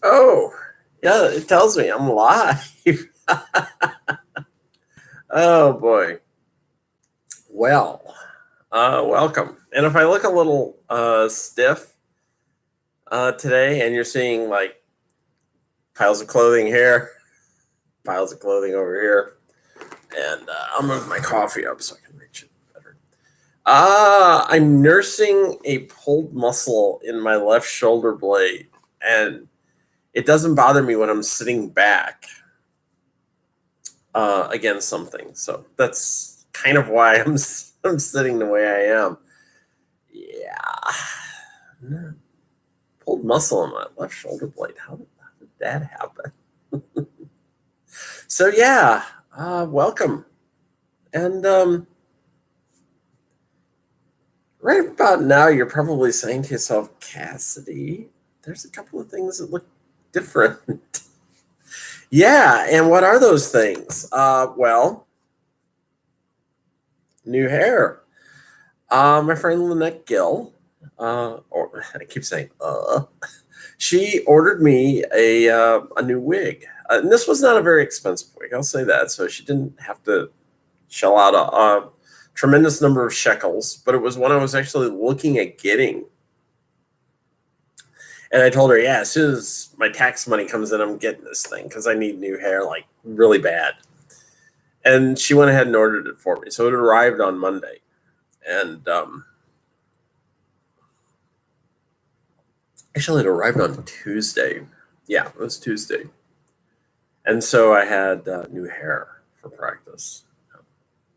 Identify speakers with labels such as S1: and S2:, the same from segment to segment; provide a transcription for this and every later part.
S1: Oh, yeah, it tells me I'm live. Oh boy. Well, welcome. And if I look a little stiff today, and you're seeing like piles of clothing here, piles of clothing over here, and I'll move my coffee up so I can reach it better. I'm nursing a pulled muscle in my left shoulder blade, and it doesn't bother me when I'm sitting back against something. So that's kind of why I'm sitting the way I am. Yeah, pulled muscle in my left shoulder blade. How did that happen? So yeah, welcome. And right about now, you're probably saying to yourself, Cassidy, there's a couple of things that look different. Yeah, and what are those things? Well, new hair. My friend Lynette Gill, or I keep saying, she ordered me a new wig. And this was not a very expensive wig, I'll say that. So she didn't have to shell out a tremendous number of shekels, but it was one I was actually looking at getting. And I told her, yeah, as soon as my tax money comes in, I'm getting this thing because I need new hair like really bad. And she went ahead and ordered it for me. So it arrived on Monday. And actually, it arrived on Tuesday. Yeah, it was Tuesday. And so I had new hair for practice.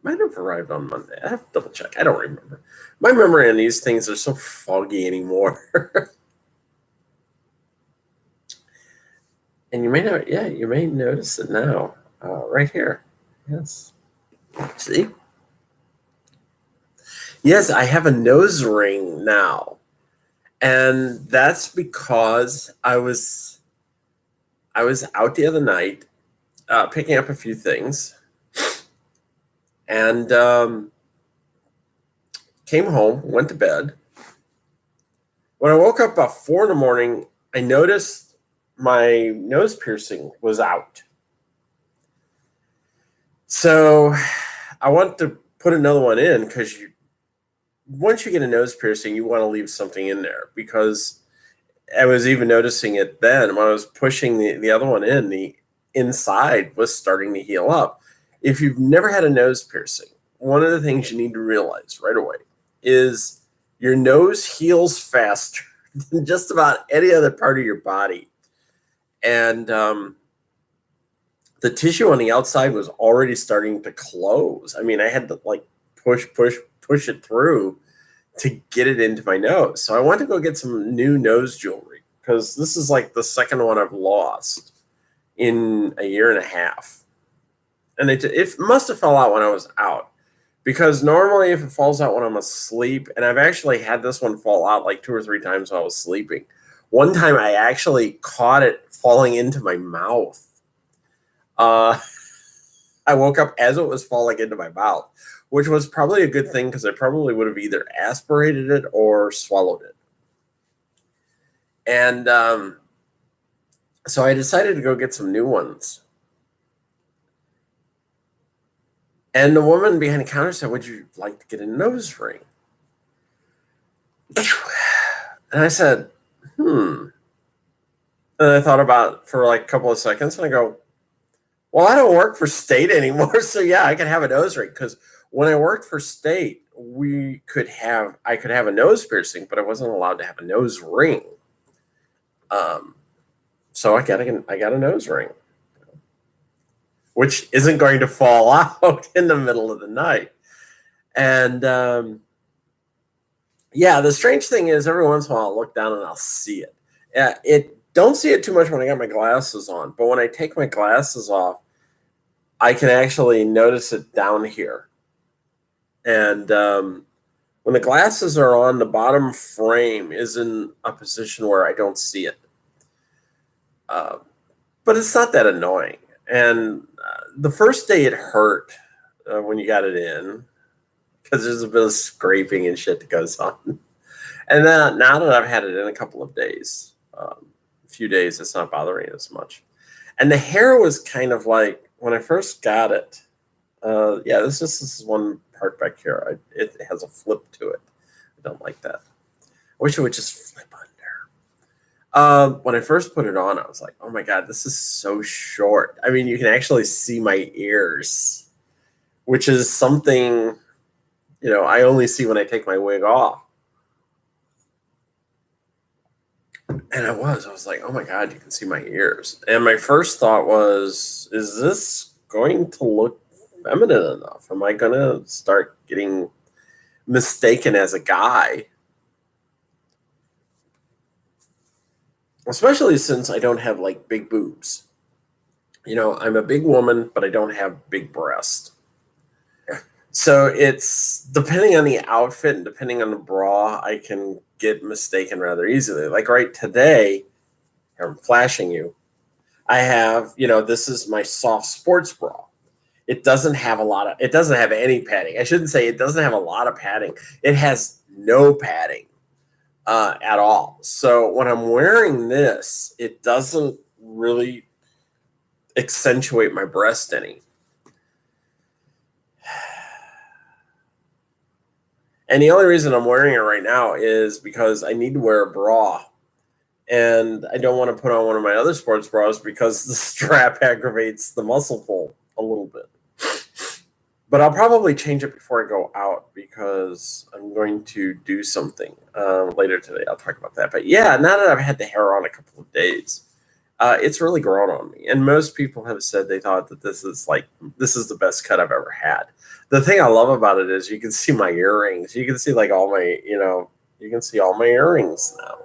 S1: Might have arrived on Monday. I have to double check. I don't remember. My memory on these things are so foggy anymore. And you may not, yeah, you may notice it now, right here. Yes. See? Yes, I have a nose ring now. And that's because I was out the other night picking up a few things, and came home, went to bed. When I woke up about 4 in the morning, I noticed my nose piercing was out. So I want to put another one in because once you get a nose piercing, you want to leave something in there, because I was even noticing it then when I was pushing the other one in, the inside was starting to heal up. If you've never had a nose piercing, one of the things you need to realize right away is your nose heals faster than just about any other part of your body. And the tissue on the outside was already starting to close. I mean, I had to like push it through to get it into my nose. So I went to go get some new nose jewelry, because this is like the second one I've lost in a year and a half. And it must have fell out when I was out, because normally if it falls out when I'm asleep, and I've actually had this one fall out like 2 or 3 times while I was sleeping. One time I actually caught it falling into my mouth. I woke up as it was falling into my mouth, which was probably a good thing, because I probably would have either aspirated it or swallowed it. And so I decided to go get some new ones. And the woman behind the counter said, would you like to get a nose ring? And I said, And I thought about it for like a couple of seconds, and I go, well, I don't work for State anymore, so yeah, I can have a nose ring. Because when I worked for State, I could have a nose piercing, but I wasn't allowed to have a nose ring. So I got a nose ring, which isn't going to fall out in the middle of the night. And yeah, the strange thing is, every once in a while I'll look down and I'll see it. Don't see it too much when I got my glasses on, but when I take my glasses off, I can actually notice it down here. And when the glasses are on, the bottom frame is in a position where I don't see it. But it's not that annoying. And the first day it hurt when you got it in, because there's a bit of scraping and shit that goes on. And then now that I've had it in a couple of days, a few days, it's not bothering as much. And the hair was kind of like when I first got it. Yeah, this is one part back here. It has a flip to it. I don't like that. I wish it would just flip under. When I first put it on, I was like, oh my God, this is so short. I mean, you can actually see my ears, which is something, I only see when I take my wig off. And I was like, oh my God, you can see my ears. And my first thought was, is this going to look feminine enough? Am I going to start getting mistaken as a guy? Especially since I don't have like big boobs. I'm a big woman, but I don't have big breasts. So it's depending on the outfit and depending on the bra, I can get mistaken rather easily. Like right today, I'm flashing you. I have, this is my soft sports bra. It doesn't have any padding. I shouldn't say it doesn't have a lot of padding. It has no padding at all. So when I'm wearing this, it doesn't really accentuate my breast any. And the only reason I'm wearing it right now is because I need to wear a bra. And I don't want to put on one of my other sports bras because the strap aggravates the muscle pull a little bit. But I'll probably change it before I go out because I'm going to do something later today. I'll talk about that. But yeah, now that I've had the hair on a couple of days, it's really grown on me. And most people have said they thought that this is the best cut I've ever had. The thing I love about it is you can see my earrings. You can see like all my, you can see all my earrings now.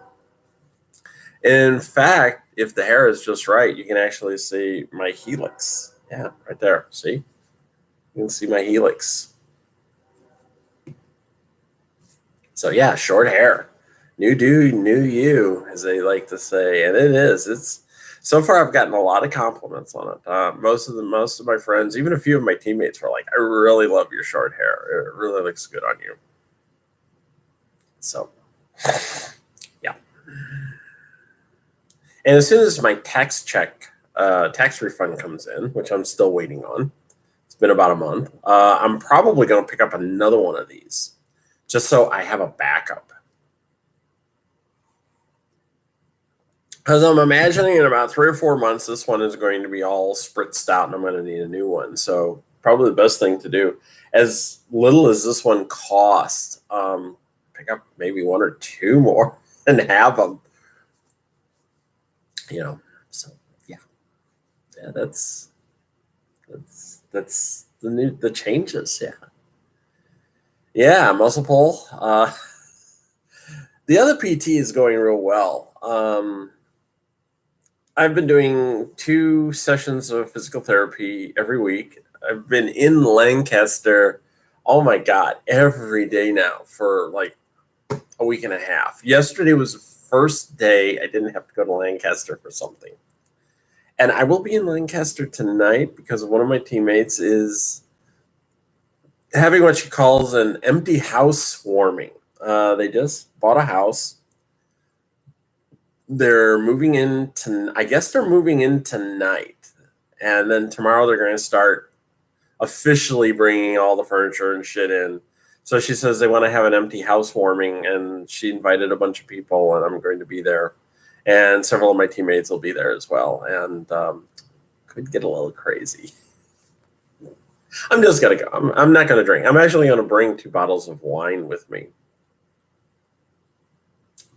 S1: In fact, if the hair is just right, you can actually see my helix. Yeah, right there. See? You can see my helix. So yeah, short hair. New dude, new you, as they like to say. And it is. It's so far I've gotten a lot of compliments on it. Most of my friends, even a few of my teammates were like, I really love your short hair. It really looks good on you. So yeah. And as soon as my tax refund comes in, which I'm still waiting on, it's been about a month, I'm probably going to pick up another one of these just so I have a backup. Because I'm imagining in about 3 or 4 months, this one is going to be all spritzed out and I'm going to need a new one. So probably the best thing to do, as little as this one costs, pick up maybe 1 or 2 more and have them. So yeah, that's the changes. Yeah, muscle pull. The other PT is going real well. I've been doing 2 sessions of physical therapy every week. I've been in Lancaster, oh my God, every day now for like a week and a half. Yesterday was the first day I didn't have to go to Lancaster for something. And I will be in Lancaster tonight because one of my teammates is having what she calls an empty house warming. They just bought a house. They're moving in I guess they're moving in tonight. And then tomorrow they're going to start officially bringing all the furniture and shit in. So she says they want to have an empty house warming, and she invited a bunch of people, and I'm going to be there. And several of my teammates will be there as well. And could get a little crazy. I'm just going to go. I'm not going to drink. I'm actually going to bring 2 bottles of wine with me.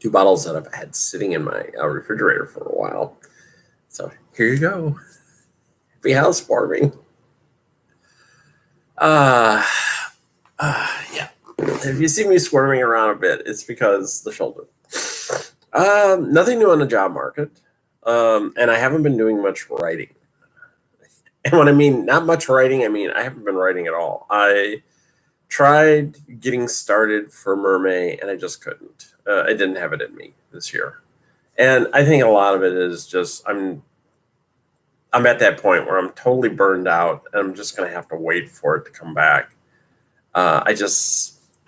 S1: 2 bottles that I've had sitting in my refrigerator for a while. So here you go. Happy house warming. Yeah. If you see me squirming around a bit, it's because the shoulder. Nothing new on the job market. And I haven't been doing much writing. And when I mean not much writing, I mean I haven't been writing at all. I tried getting started for Mermaid, and I just couldn't. I didn't have it in me this year. And I think a lot of it is just I'm at that point where I'm totally burned out, and I'm just going to have to wait for it to come back.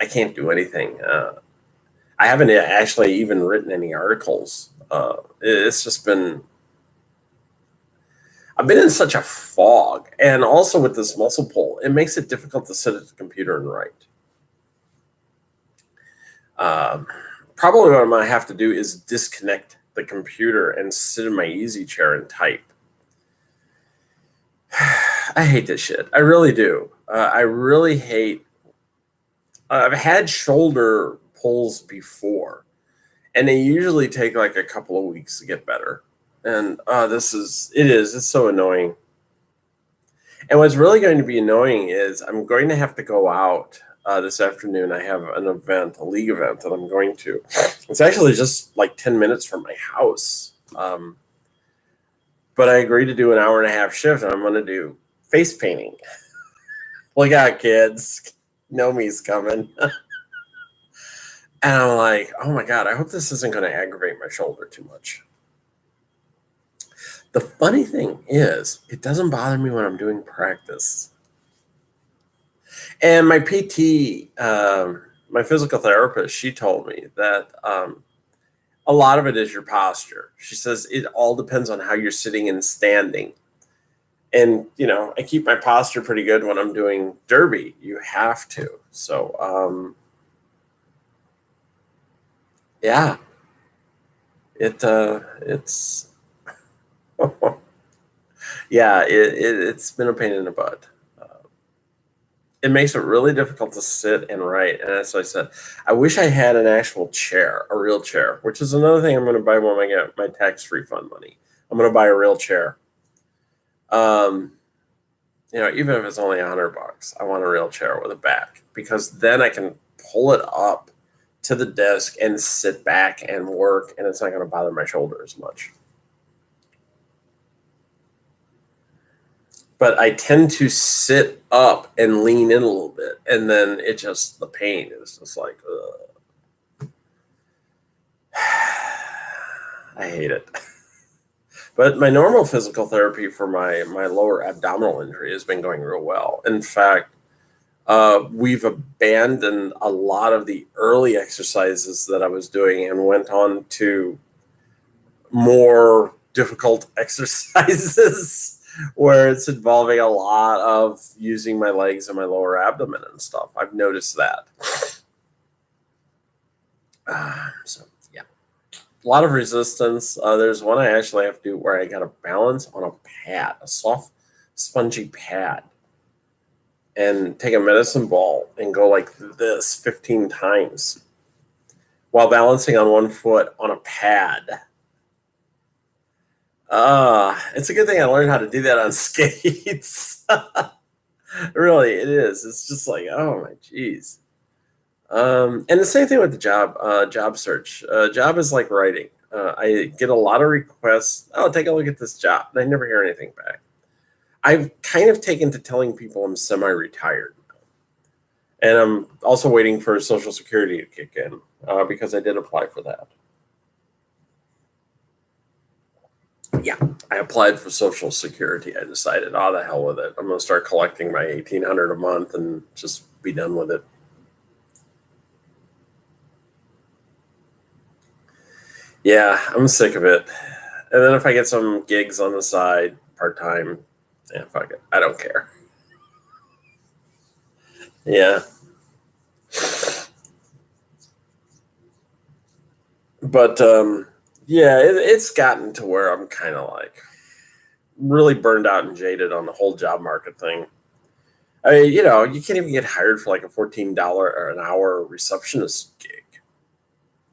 S1: I can't do anything. I haven't actually even written any articles It's just been, I've been in such a fog. And also with this muscle pull, it makes it difficult to sit at the computer and write. Probably what I'm going to have to do is disconnect the computer and sit in my easy chair and type. I hate this shit. I really do. I really hate. I've had shoulder pulls before, and they usually take like a couple of weeks to get better. And it's so annoying. And what's really going to be annoying is I'm going to have to go out this afternoon. I have an event, a league event that I'm going to. It's actually just like 10 minutes from my house. But I agreed to do an hour and a half shift, and I'm going to do face painting. Look out, kids. Nomi's coming. And I'm like, oh my God, I hope this isn't going to aggravate my shoulder too much. The funny thing is, it doesn't bother me when I'm doing practice. And my PT, my physical therapist, she told me that a lot of it is your posture. She says it all depends on how you're sitting and standing. And, I keep my posture pretty good when I'm doing derby. You have to. So, yeah, it's, yeah, it's been a pain in the butt. It makes it really difficult to sit and write. And as I said, I wish I had an actual chair, a real chair, which is another thing I'm going to buy when I get my tax refund money. I'm going to buy a real chair. Even if it's only $100, I want a real chair with a back, because then I can pull it up to the desk and sit back and work, and it's not going to bother my shoulder as much. But I tend to sit up and lean in a little bit, and then the pain is just like, ugh. I hate it. But my normal physical therapy for my lower abdominal injury has been going real well. In fact, we've abandoned a lot of the early exercises that I was doing and went on to more difficult exercises where it's involving a lot of using my legs and my lower abdomen and stuff. I've noticed that. So, yeah. A lot of resistance. There's one I actually have to do where I got to balance on a pad, a soft, spongy pad, and take a medicine ball and go like this 15 times while balancing on one foot on a pad. It's a good thing I learned how to do that on skates. Really, it is. It's just like, oh my geez. And the same thing with the job search. Job is like writing. I get a lot of requests. Oh, take a look at this job. And I never hear anything back. I've kind of taken to telling people I'm semi-retired now. And I'm also waiting for Social Security to kick in because I did apply for that. Yeah, I applied for Social Security. I decided, the hell with it. I'm going to start collecting my $1,800 a month and just be done with it. Yeah, I'm sick of it. And then if I get some gigs on the side, part-time, fuck it. I don't care. Yeah. But, it's gotten to where I'm kind of like really burned out and jaded on the whole job market thing. I mean, you can't even get hired for like a $14 or an hour receptionist gig.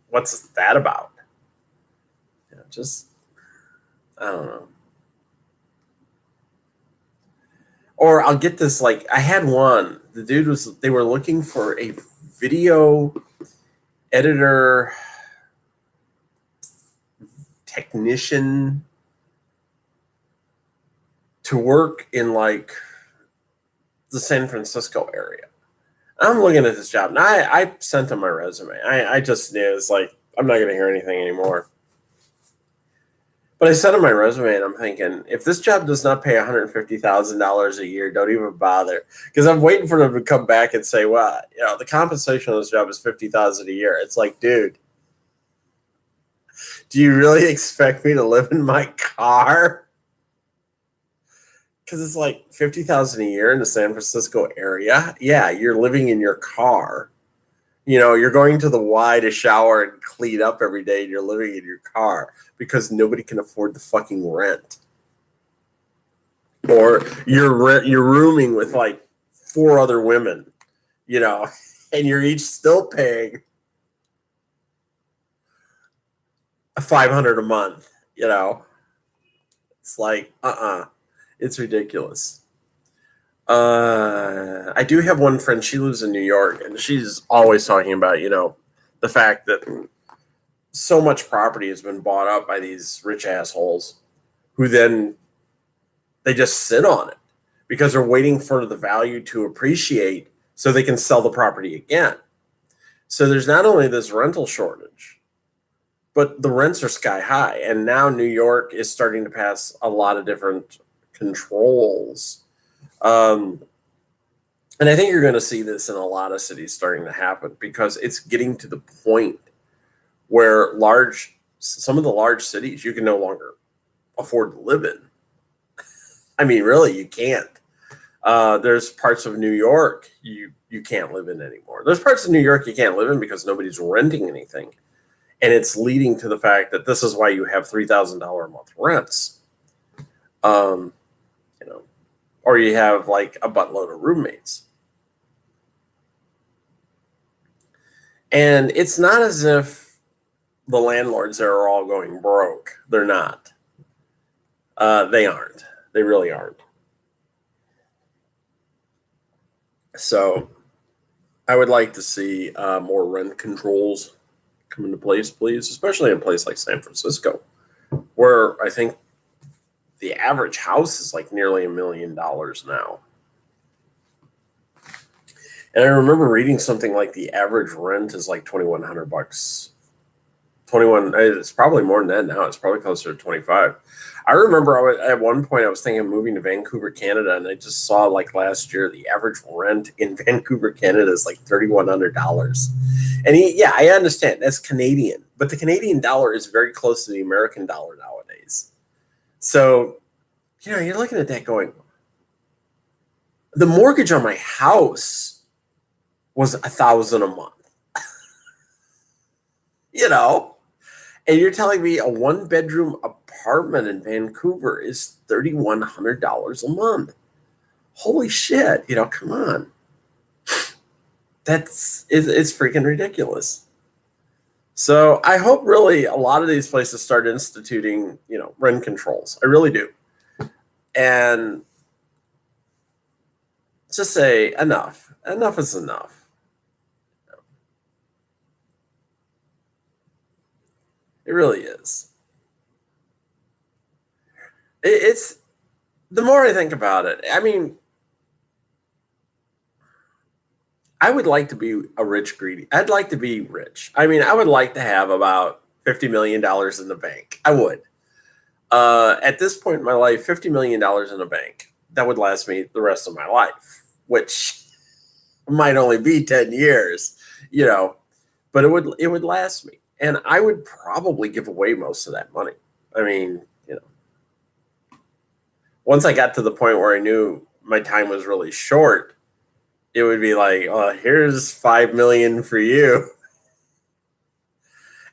S1: What's that about? I don't know. Or I'll get this, like, I had one. The dude they were looking for a video editor technician to work in like the San Francisco area. I'm looking at this job, and I sent him my resume. I just knew it's like, I'm not going to hear anything anymore. But I sent him my resume, and I'm thinking, if this job does not pay $150,000 a year, don't even bother. Because I'm waiting for them to come back and say, well, the compensation of this job is $50,000 a year. It's like, dude, Do you really expect me to live in my car? Because it's like $50,000 a year in the San Francisco area. Yeah, you're living in your car. You're going to the Y to shower and clean up every day, and you're living in your car because nobody can afford the fucking rent. Or you're rooming with like 4 other women, and you're each still paying $500 a month. It's like it's ridiculous. I do have one friend. She lives in New York, and she's always talking about the fact that so much property has been bought up by these rich assholes who then they just sit on it because they're waiting for the value to appreciate so they can sell the property again. So there's not only this rental shortage, but the rents are sky high. And now New York is starting to pass a lot of different controls. And I think you're going to see this in a lot of cities starting to happen because it's getting to the point where some of the large cities you can no longer afford to live in. I mean, really, you can't. There's parts of New York you can't live in anymore. There's parts of New York you can't live in because nobody's renting anything. And it's leading to the fact that this is why you have $3,000 a month rents. Or you have like a buttload of roommates. And it's not as if the landlords there are all going broke. They're not. They aren't. They really aren't. So I would like to see more rent controls come into place, please, especially in a place like San Francisco, where I think the average house is like nearly $1 million now. And I remember reading something like the average rent is like $2,100. 21. It's probably more than that now. It's probably closer to 25. I remember at one point I was thinking of moving to Vancouver, Canada, and I just saw like last year the average rent in Vancouver, Canada is like $3,100. And I understand that's Canadian, but the Canadian dollar is very close to the American dollar nowadays. So, you're looking at that going, the mortgage on my house was $1,000 a month. And you're telling me a 1-bedroom apartment in Vancouver is $3,100 a month. Holy shit, come on. It's freaking ridiculous. So I hope really a lot of these places start instituting, rent controls. I really do. And just say enough. Enough is enough. It really is. It's the more I think about it. I mean, I would like to be a rich greedy. I'd like to be rich. I mean, I would like to have about $50 million in the bank. I would. At this point in my life, $50 million in the bank, that would last me the rest of my life, which might only be 10 years, but it would last me. And I would probably give away most of that money. I mean, once I got to the point where I knew my time was really short, it would be like, here's $5 million for you.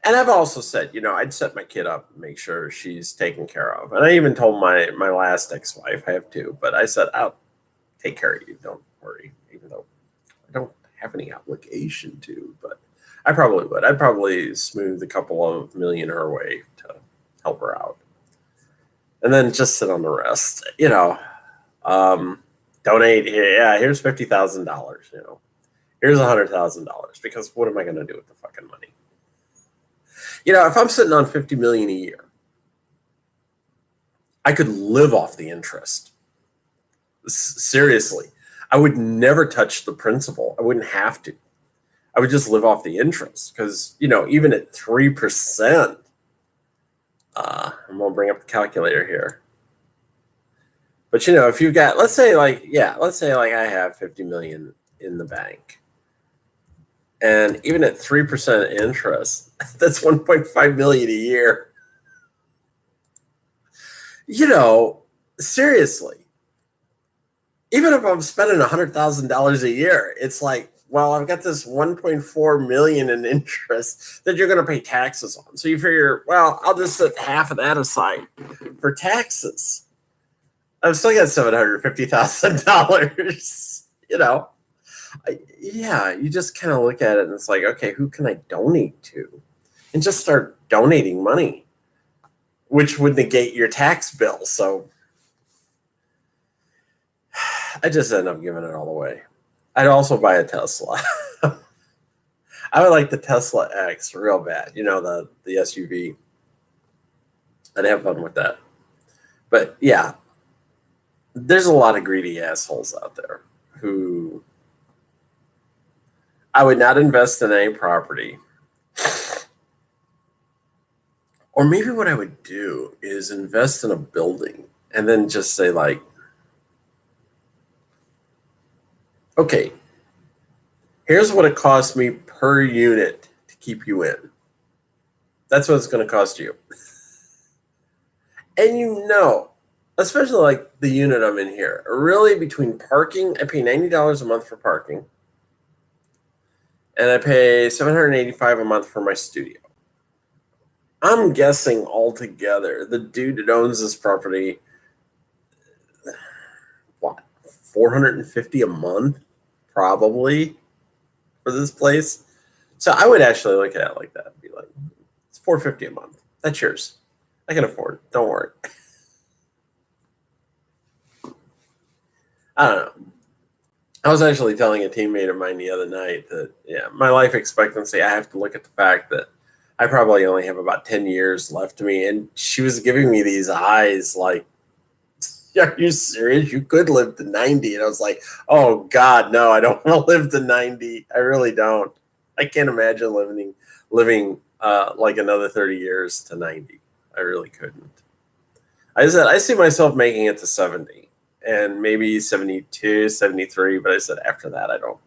S1: And I've also said, I'd set my kid up and make sure she's taken care of. And I even told my last ex-wife, I have 2, but I said, I'll take care of you. Don't worry, even though I don't have any obligation to, but I probably would. I'd probably smooth a couple of million her way to help her out. And then just sit on the rest, donate. Yeah, here's $50,000, here's $100,000, because what am I going to do with the fucking money? If I'm sitting on $50 million a year, I could live off the interest. Seriously, I would never touch the principal. I wouldn't have to. I would just live off the interest because, even at 3%, I'm going to bring up the calculator here. But, if you've got, let's say I have 50 million in the bank. And even at 3% interest, that's 1.5 million a year. You know, seriously, even if I'm spending $100,000 a year, it's like, well, I've got this 1.4 million in interest that you're going to pay taxes on. So you figure, well, I'll just set half of that aside for taxes. I've still got $750,000. Yeah, you just kind of look at it and it's like, okay, who can I donate to? And just start donating money, which would negate your tax bill. So I just end up giving it all away. I'd also buy a Tesla. I would like the Tesla X real bad. The SUV. I'd have fun with that. But yeah, there's a lot of greedy assholes out there who I would not invest in any property. Or maybe what I would do is invest in a building and then just say, like, okay, here's what it costs me per unit to keep you in. That's what it's going to cost you. And especially like the unit I'm in here, really between parking, I pay $90 a month for parking. And I pay $785 a month for my studio. I'm guessing altogether, the dude that owns this property, what, $450 a month, probably, for this place. So I would actually look at it like that and be like, it's $450 a month. That's yours. I can afford it. Don't worry. I don't know. I was actually telling a teammate of mine the other night that, my life expectancy, I have to look at the fact that I probably only have about 10 years left to me. And she was giving me these eyes like, are you serious? You could live to 90. And I was like, oh, God, no, I don't want to live to 90. I really don't. I can't imagine living like another 30 years to 90. I really couldn't. I said, I see myself making it to 70 and maybe 72, 73. But I said, after that, I don't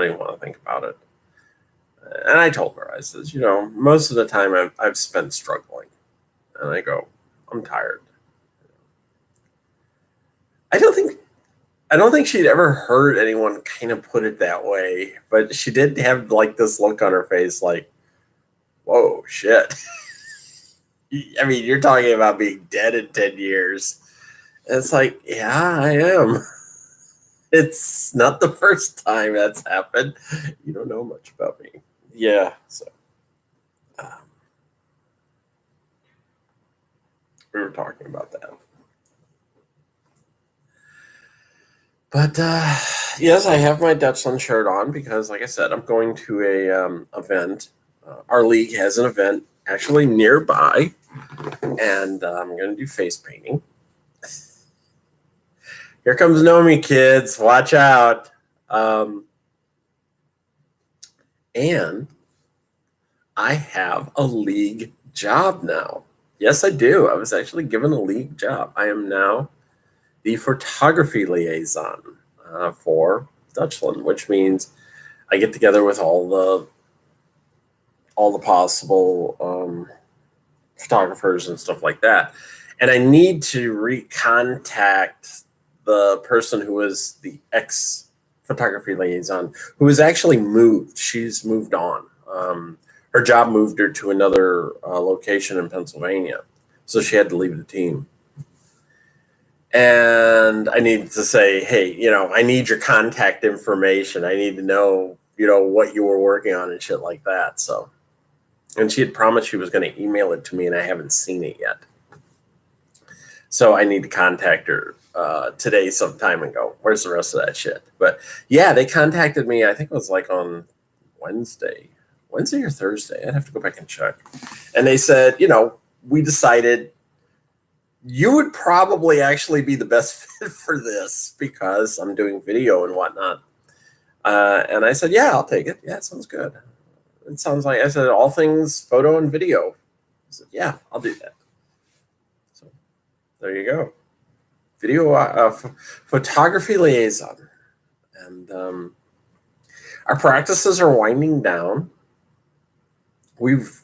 S1: even want to think about it. And I told her, I said, most of the time I've spent struggling. And I go, I'm tired. I don't think she'd ever heard anyone kind of put it that way, but she did have like this look on her face like, whoa, shit. I mean, you're talking about being dead in 10 years. And it's like, yeah, I am. It's not the first time that's happened. You don't know much about me. Yeah, so we were talking about that. But yes, I have my Dutchland shirt on because, like I said, I'm going to a event. Our league has an event actually nearby, and I'm going to do face painting. Here comes Nomi, kids. Watch out. And I have a league job now. Yes, I do. I was actually given a league job. I am now the photography liaison for Dutchland, which means I get together with all the possible photographers and stuff like that. And I need to recontact the person who was the ex photography liaison, who has actually moved. She's moved on. Her job moved her to another location in Pennsylvania, so she had to leave the team. And I need to say, hey, I need your contact information. I need to know, what you were working on and shit like that. So, and she had promised she was going to email it to me, and I haven't seen it yet. So I need to contact her today sometime and go, where's the rest of that shit? But yeah, they contacted me. I think it was like on Wednesday or Thursday. I'd have to go back and check. And they said, we decided you would probably actually be the best fit for this because I'm doing video and whatnot. And I said, yeah, I'll take it. Yeah, it sounds good. It sounds like, I said, all things photo and video. I said, yeah, I'll do that. So there you go. Video photography liaison. And our practices are winding down. We've,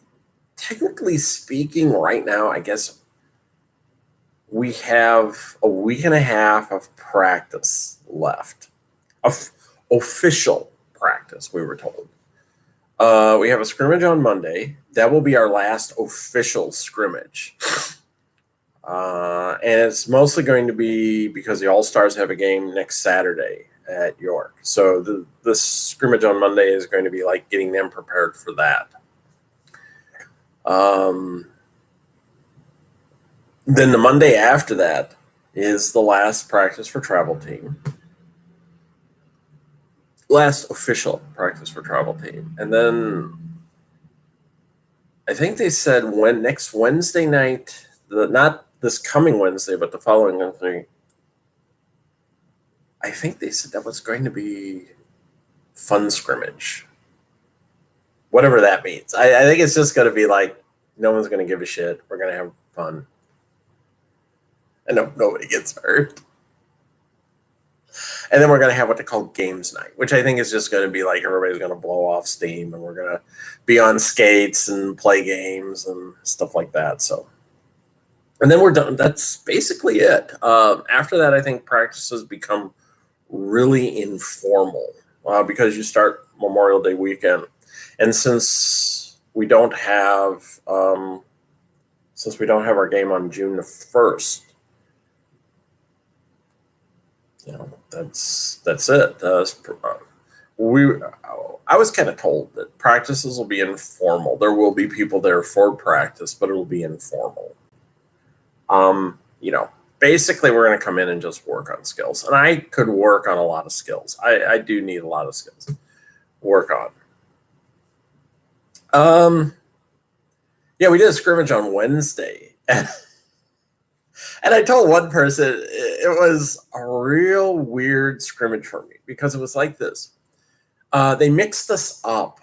S1: technically speaking, right now, I guess, we have a week and a half of practice left, of official practice, we were told. We have a scrimmage on Monday. That will be our last official scrimmage. And it's mostly going to be because the All-Stars have a game next Saturday at York. So the scrimmage on Monday is going to be like getting them prepared for that. Then the Monday after that is the last practice for travel team. Last official practice for travel team. And then I think they said next Wednesday night, not this coming Wednesday, but the following Wednesday, I think they said that was going to be fun scrimmage. Whatever that means. I think it's just going to be like, no one's going to give a shit. We're going to have fun. And nobody gets hurt. And then we're going to have what they call games night, which I think is just going to be like everybody's going to blow off steam and we're going to be on skates and play games and stuff like that. So, and then we're done. That's basically it. After that, I think practices become really informal because you start Memorial Day weekend. And since we don't have our game on June the 1st, that's it. I was kind of told that practices will be informal. There will be people there for practice, but it will be informal. Basically we're going to come in and just work on skills. And I could work on a lot of skills. I do need a lot of skills to work on. We did a scrimmage on Wednesday. And I told one person it was a real weird scrimmage for me because it was like this. They mixed us up.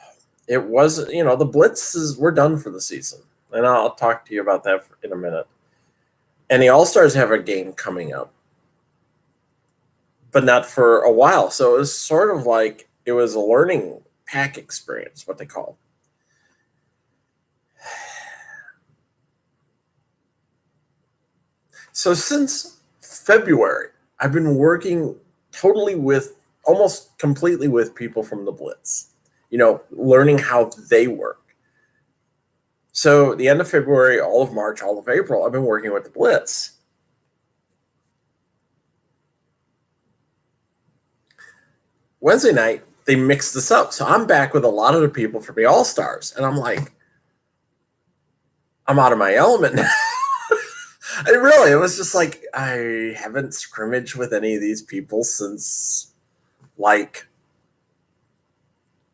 S1: It was, the blitzes were done for the season. And I'll talk to you about that in a minute. And the All-Stars have a game coming up, but not for a while. So it was sort of like it was a learning pack experience, what they call. So since February, I've been working almost completely with people from the Blitz, learning how they work. So the end of February, all of March, all of April, I've been working with the Blitz. Wednesday night, they mixed this up. So I'm back with a lot of the people from the All-Stars. And I'm like, I'm out of my element now. It was just like, I haven't scrimmaged with any of these people since like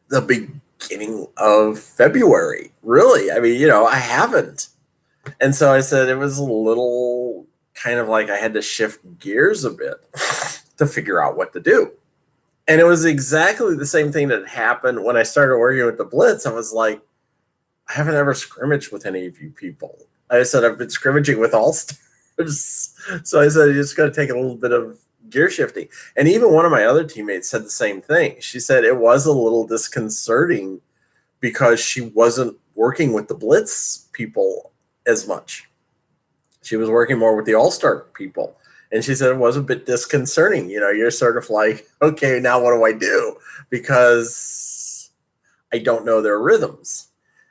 S1: the beginning of February. Really. I mean, I haven't. And so I said it was a little kind of like I had to shift gears a bit to figure out what to do. And it was exactly the same thing that happened when I started working with the Blitz. I was like, I haven't ever scrimmaged with any of you people. I said, I've been scrimmaging with All-Stars. So I said, you just got to take a little bit of gear shifting. And even one of my other teammates said the same thing. She said it was a little disconcerting because she wasn't working with the Blitz people as much. She was working more with the All-Star people. And she said it was a bit disconcerting. You're sort of like, okay, now what do I do? Because I don't know their rhythms.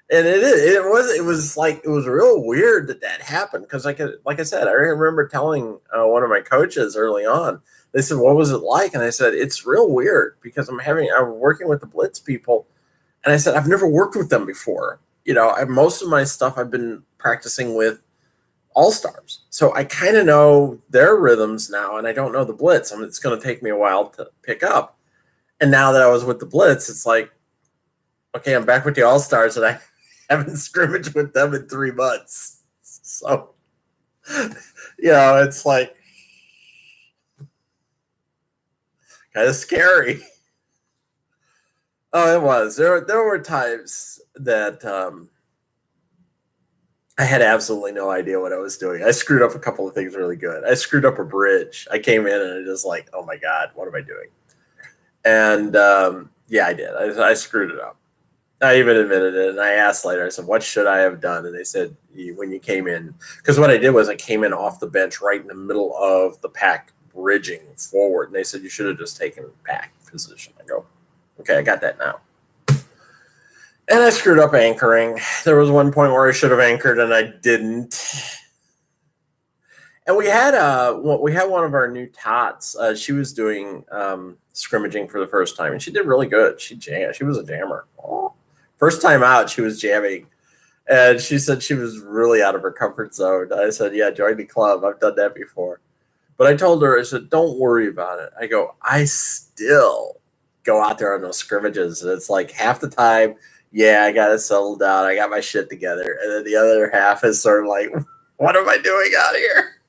S1: And it was real weird that happened because like I said, I remember telling one of my coaches early on. They said, "What was it like?" And I said, "It's real weird because I'm working with the Blitz people." And I said, "I've never worked with them before. Most of my stuff I've been practicing with All-Stars, so I kind of know their rhythms now, and I don't know the Blitz. It's going to take me a while to pick up. And now that I was with the Blitz, it's like, okay, I'm back with the All-Stars, and I haven't scrimmaged with them in 3 months. So, it's like kind of scary. Oh, it was. There were times that I had absolutely no idea what I was doing. I screwed up a couple of things really good. I screwed up a bridge. I came in and it was like, oh my God, what am I doing? And I did. I screwed it up. I even admitted it, and I asked later. I said, "What should I have done?" And they said, "When you came in, because what I did was I came in off the bench right in the middle of the pack, bridging forward." And they said, "You should have just taken back position." I go, "Okay, I got that now." And I screwed up anchoring. There was one point where I should have anchored, and I didn't. And we had one of our new tots. She was doing scrimmaging for the first time, and she did really good. She was a jammer. First time out, she was jamming, and she said she was really out of her comfort zone. I said, "Yeah, join the club. I've done that before." But I told her, I said, "Don't worry about it." I go, I still go out there on those scrimmages, and it's like half the time, yeah, I got it settled down. I got my shit together. And then the other half is sort of like, what am I doing out here?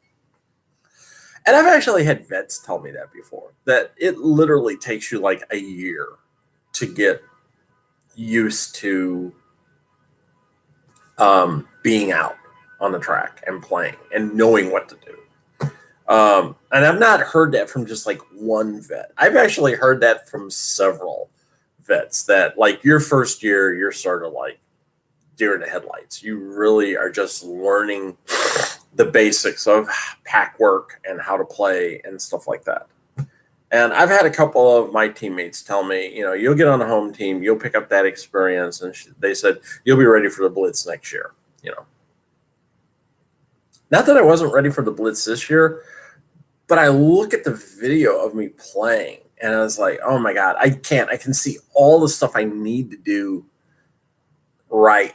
S1: And I've actually had vets tell me that before, that it literally takes you like a year to get used to being out on the track and playing and knowing what to do. And I've not heard that from just like one vet. I've actually heard that from several vets, that like your first year, you're sort of like deer in the headlights. You really are just learning the basics of pack work and how to play and stuff like that. And I've had a couple of my teammates tell me, you'll get on the home team, you'll pick up that experience. And they said, you'll be ready for the Blitz next year. Not that I wasn't ready for the Blitz this year, but I look at the video of me playing and I was like, oh my God, I can see all the stuff I need to do right.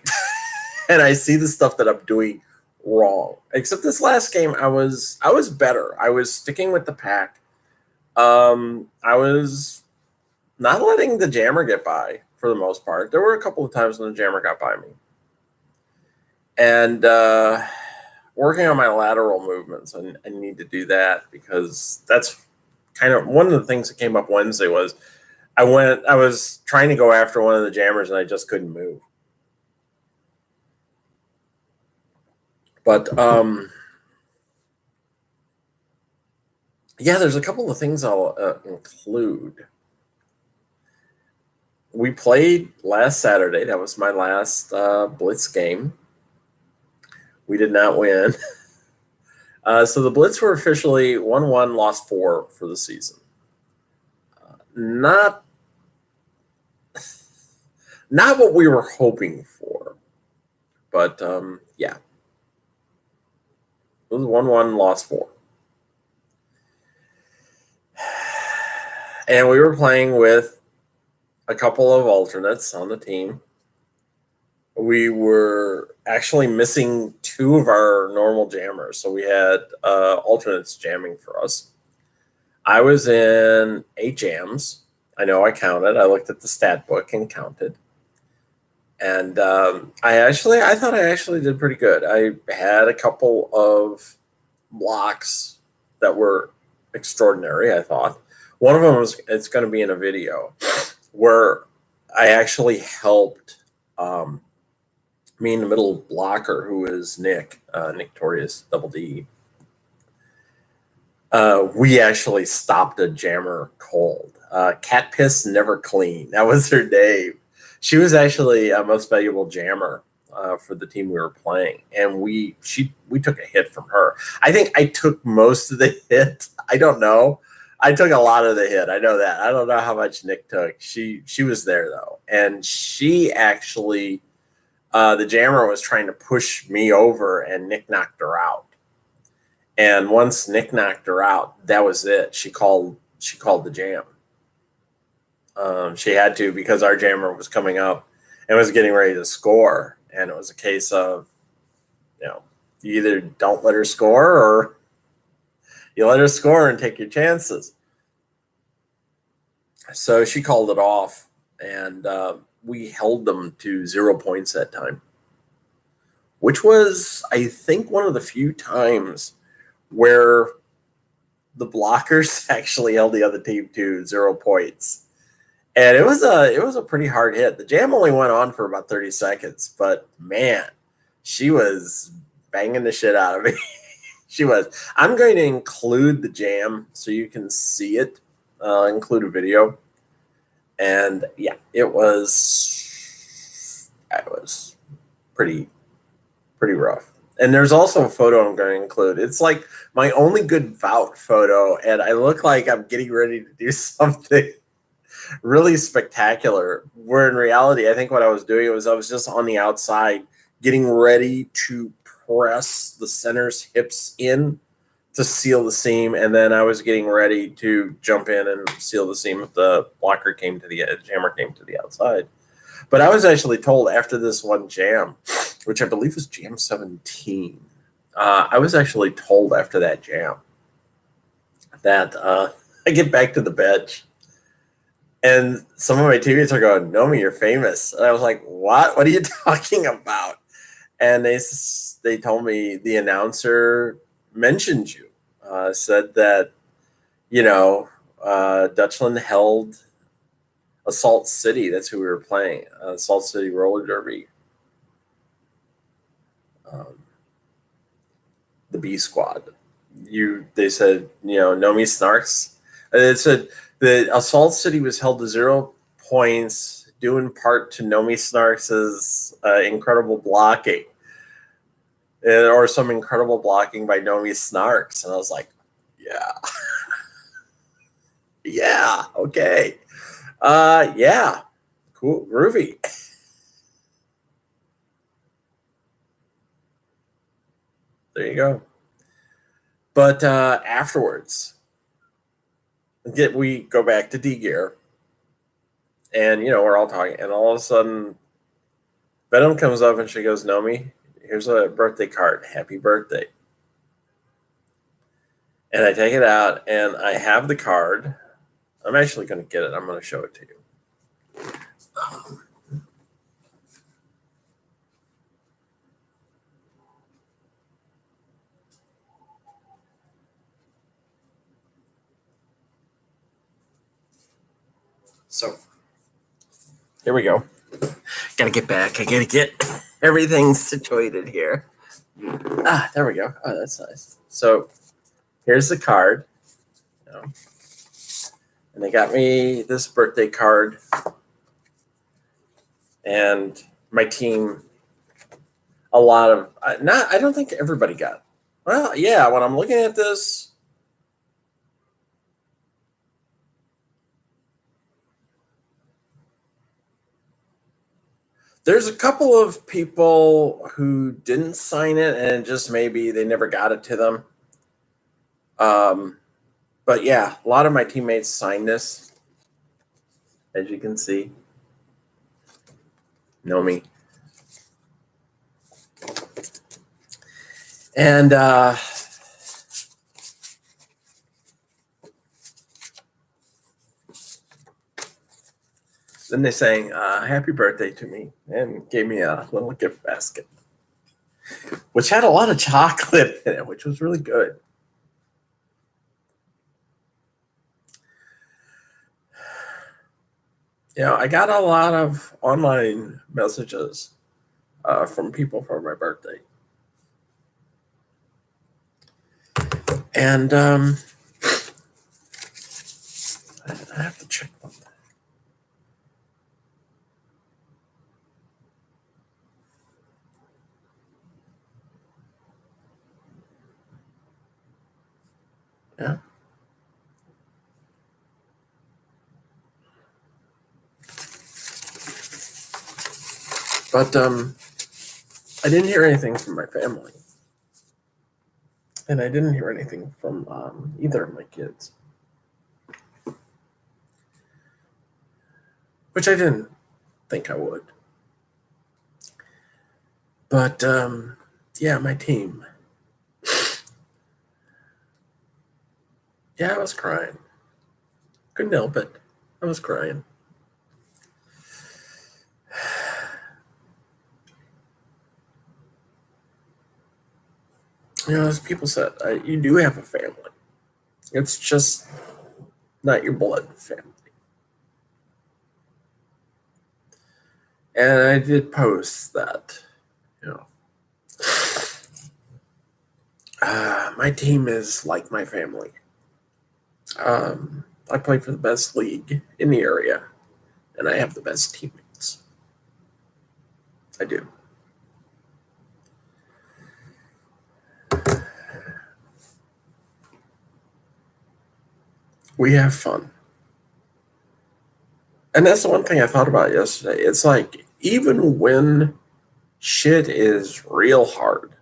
S1: And I see the stuff that I'm doing wrong. Except this last game, I was better. I was sticking with the pack. I was not letting the jammer get by for the most part. There were a couple of times when the jammer got by me. And working on my lateral movements, I need to do that, because that's kind of one of the things that came up Wednesday was I was trying to go after one of the jammers and I just couldn't move. But yeah, there's a couple of things I'll include. We played last Saturday. That was my last Blitz game. We did not win. So the Blitz were officially 1-1, lost 4 for the season. Not what we were hoping for, but yeah. It was 1-1, lost 4. And we were playing with a couple of alternates on the team. We were actually missing 2 of our normal jammers, so we had alternates jamming for us. I was in 8 jams. I know I counted. I looked at the stat book and counted. And I thought I actually did pretty good. I had a couple of blocks that were extraordinary, I thought. One of them it's going to be in a video, where I actually helped me in the middle blocker, who is Nick Torius, Double D. We actually stopped a jammer cold. Cat piss never clean. That was her name. She was actually a most valuable jammer for the team we were playing, and we took a hit from her. I think I took most of the hit. I don't know. I took a lot of the hit. I know that. I don't know how much Nick took. She was there though, and she actually the jammer was trying to push me over, and Nick knocked her out. And once Nick knocked her out, that was it. She called the jam. She had to, because our jammer was coming up and was getting ready to score. And it was a case of, you either don't let her score or you let her score and take your chances. So she called it off, and we held them to 0 points that time, which was, I think, one of the few times where the blockers actually held the other team to 0 points. And it was a pretty hard hit. The jam only went on for about 30 seconds, but man, she was banging the shit out of me. She was. I'm going to include the jam so you can see it, include a video. And yeah, it was it was pretty rough. And there's also a photo I'm going to include. It's like my only good bout photo, and I look like I'm getting ready to do something really spectacular. Where in reality, I think what I was doing was I was just on the outside getting ready to press the center's hips in to seal the seam, and then I was getting ready to jump in and seal the seam if the blocker came to the edge, hammer came to the outside. But I was actually told after this one jam, which I believe was jam 17, I was actually told after that jam that I get back to the bench and some of my teammates are going, "Nomi, you're famous." And I was like, "What? What are you talking about?" And they told me the announcer mentioned you, said that, Dutchland held Assault City. That's who we were playing. Assault City Roller Derby. The B Squad. They said, Nomi Snarks. It said the Assault City was held to 0 points, due in part to Nomi Snarks' incredible blocking, or some incredible blocking by Nomi Snarks. And I was like, yeah, yeah, okay, yeah, cool, groovy. There you go. But afterwards, we go back to D Gear, and we're all talking, and all of a sudden, Venom comes up and she goes, "Nomi, here's a birthday card. Happy birthday." And I take it out, and I have the card. I'm actually going to get it. I'm going to show it to you. So here we go. Got to get back. I got to get everything situated here. There we go. Oh, that's nice. So here's the card. And they got me this birthday card. And my team, a lot of, I don't think everybody got it. Well, yeah, when I'm looking at this, there's a couple of people who didn't sign it, and just maybe they never got it to them. But yeah, a lot of my teammates signed this, as you can see. Nomi. And then they sang "Happy Birthday" to me and gave me a little gift basket, which had a lot of chocolate in it, which was really good. I got a lot of online messages from people for my birthday. And I have to check one. Yeah. But I didn't hear anything from my family. And I didn't hear anything from either of my kids. Which I didn't think I would. But yeah, my team. Yeah, I was crying. Couldn't help it. I was crying. As people said, you do have a family. It's just not your blood family. And I did post that, my team is like my family. I play for the best league in the area, and I have the best teammates. I do. We have fun. And that's the one thing I thought about yesterday. It's like, even when shit is real hard,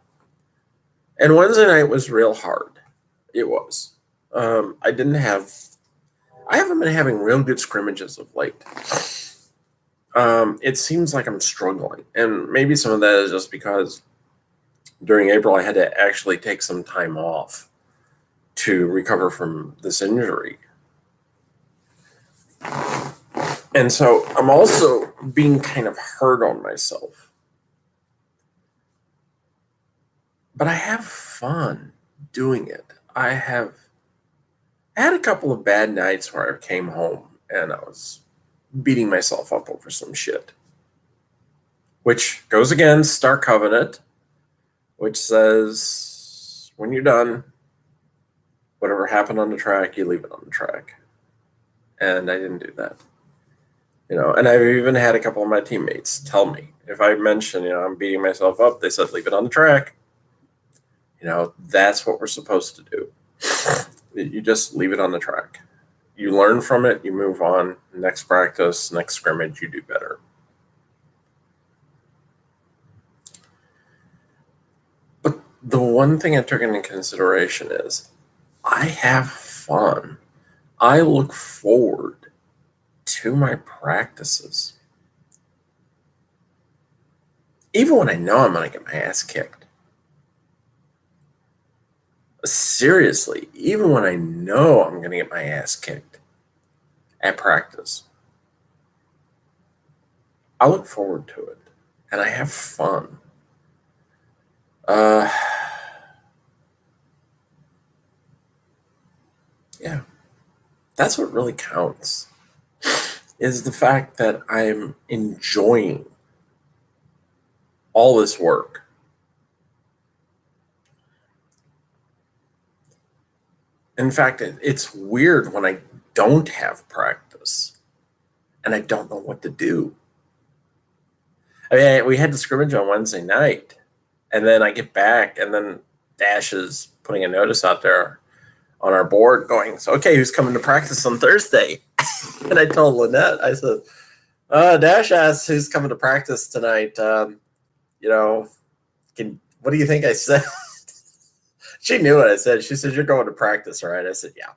S1: and Wednesday night was real hard. It was. I didn't have. I haven't been having real good scrimmages of late. It seems like I'm struggling, and maybe some of that is just because during April I had to actually take some time off to recover from this injury. And so I'm also being kind of hard on myself. But I have fun doing it. I had a couple of bad nights where I came home and I was beating myself up over some shit, which goes against our covenant, which says when you're done, whatever happened on the track, you leave it on the track. And I didn't do that. And I've even had a couple of my teammates tell me, if I mention, I'm beating myself up, they said, leave it on the track. That's what we're supposed to do. You just leave it on the track. You learn from it, you move on. Next practice, next scrimmage, you do better. But the one thing I took into consideration is I have fun. I look forward to my practices. Even when I know I'm going to get my ass kicked. Seriously, even when I know I'm going to get my ass kicked at practice, I look forward to it, and I have fun. Yeah, that's what really counts, is the fact that I'm enjoying all this work. In fact, it's weird when I don't have practice and I don't know what to do. I mean, we had the scrimmage on Wednesday night, and then I get back, and then Dash is putting a notice out there on our board going, so, okay, who's coming to practice on Thursday? And I told Lynette, I said, Dash asked who's coming to practice tonight. What do you think I said? She knew what I said. She said, you're going to practice, right? I said, yeah,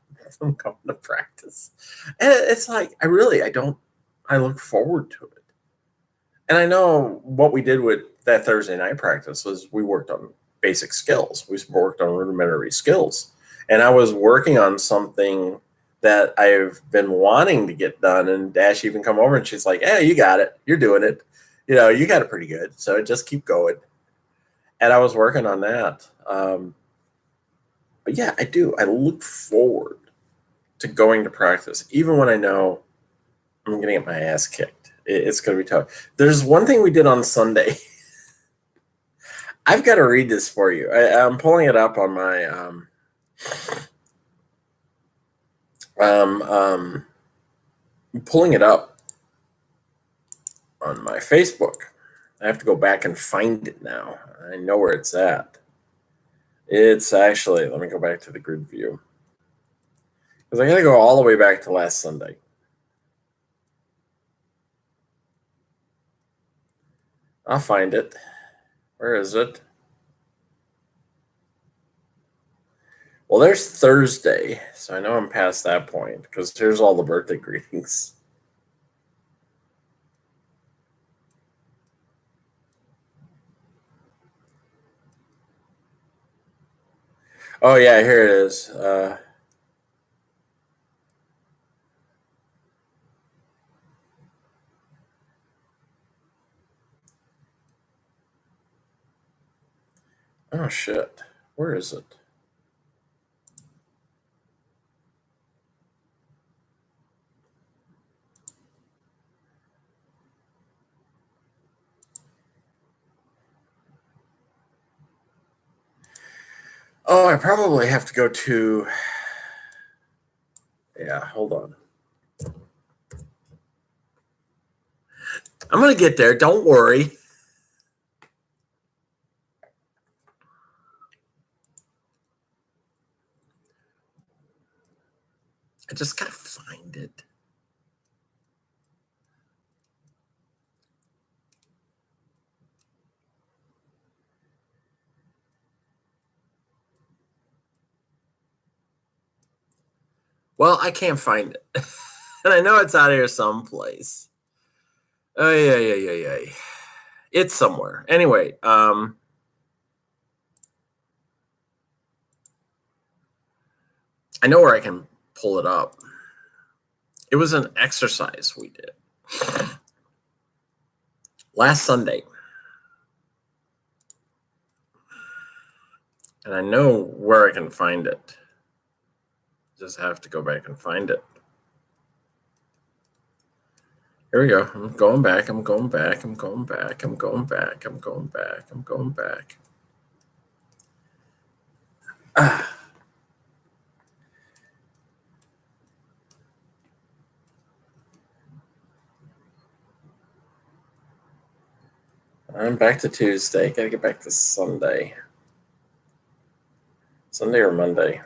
S1: I'm going to practice. And it's like, I look forward to it. And I know what we did with that Thursday night practice was we worked on basic skills. We worked on rudimentary skills. And I was working on something that I've been wanting to get done. And Dash even come over and she's like, hey, you got it. You're doing it. You got it pretty good. So just keep going. And I was working on that. But yeah, I do. I look forward to going to practice, even when I know I'm going to get my ass kicked. It's going to be tough. There's one thing we did on Sunday. I've got to read this for you. I'm pulling it up on my pulling it up on my Facebook. I have to go back and find it now. I know where it's at. It's actually, let me go back to the grid view, because I got to go all the way back to last Sunday. I'll find it. Where is it? Well, there's Thursday, so I know I'm past that point, because here's all the birthday greetings. Oh, yeah, here it is. Oh, shit. Where is it? Oh, I probably have to go to... Yeah, hold on. I'm going to get there. Don't worry. I just gotta find it. Well, I can't find it. And I know it's out here someplace. Oh, yeah. It's somewhere. Anyway, I know where I can pull it up. It was an exercise we did last Sunday. And I know where I can find it. Just have to go back and find it. Here we go. I'm going back. I'm back to Tuesday. Gotta get back to Sunday. Sunday or Monday?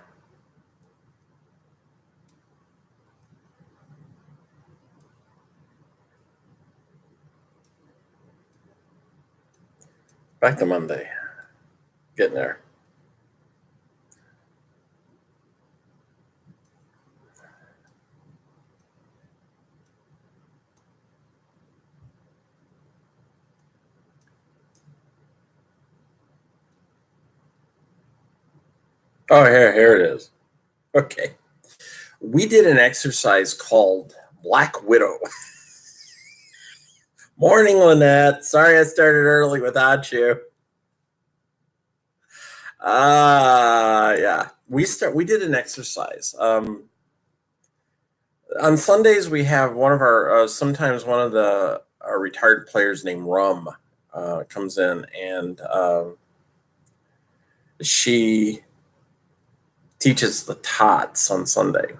S1: Back to Monday. Getting there. Oh, here it is. Okay. We did an exercise called Black Widow. Morning, Lynette. Sorry I started early without you. Yeah. We did an exercise. On Sundays we have one of our sometimes one of our retired players named Rum comes in, and she teaches the tots on Sunday.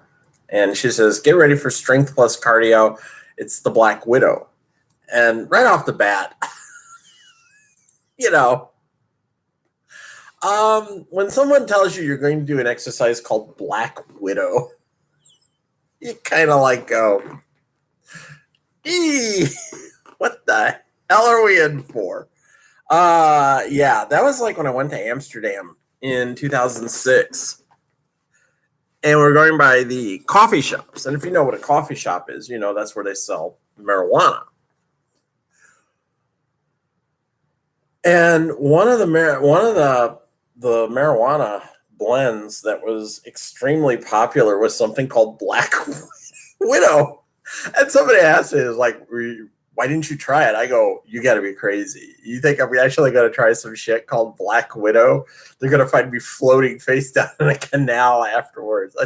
S1: And she says, get ready for strength plus cardio. It's the Black Widow. And right off the bat, when someone tells you you're going to do an exercise called Black Widow, you kind of like go, what the hell are we in for? Yeah, that was like when I went to Amsterdam in 2006. And we're going by the coffee shops. And if you know what a coffee shop is, that's where they sell marijuana. And one of the marijuana blends that was extremely popular was something called Black Widow. And somebody asked me, why didn't you try it? I go, you got to be crazy. You think I'm actually going to try some shit called Black Widow? They're going to find me floating face down in a canal afterwards.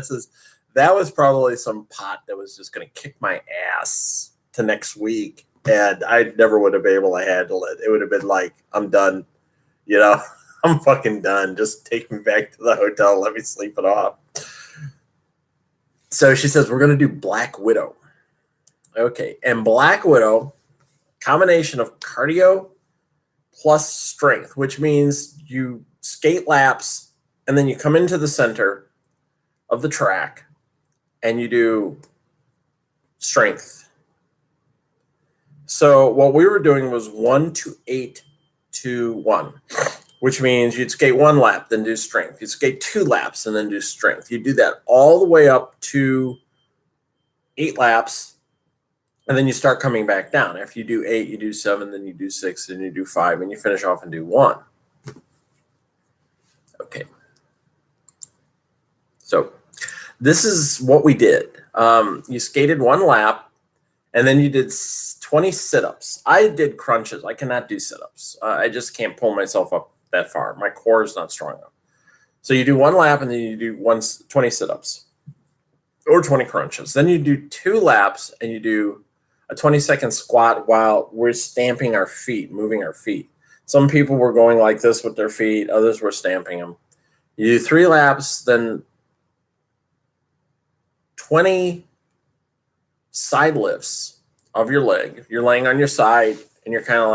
S1: That was probably some pot that was just going to kick my ass to next week. And I never would have been able to handle it. It would have been like, I'm done. I'm fucking done. Just take me back to the hotel. Let me sleep it off. So she says, we're going to do Black Widow. Okay. And Black Widow, combination of cardio plus strength, which means you skate laps and then you come into the center of the track and you do strength. So what we were doing was 1 to 8 to 1, which means you'd skate 1 lap, then do strength. You'd skate 2 laps and then do strength. You do that all the way up to 8 laps, and then you start coming back down. After you do 8, you do 7, then you do 6, then you do 5, and you finish off and do 1. Okay. So this is what we did. You skated 1 lap, and then you did 20 sit-ups. I did crunches. I cannot do sit-ups. I just can't pull myself up that far. My core is not strong enough. So you do 1 lap, and then you do 20 sit-ups or 20 crunches. Then you do 2 laps, and you do a 20-second squat while we're stamping our feet, moving our feet. Some people were going like this with their feet. Others were stamping them. You do 3 laps, then 20 side lifts of your leg. If you're laying on your side and you're kind of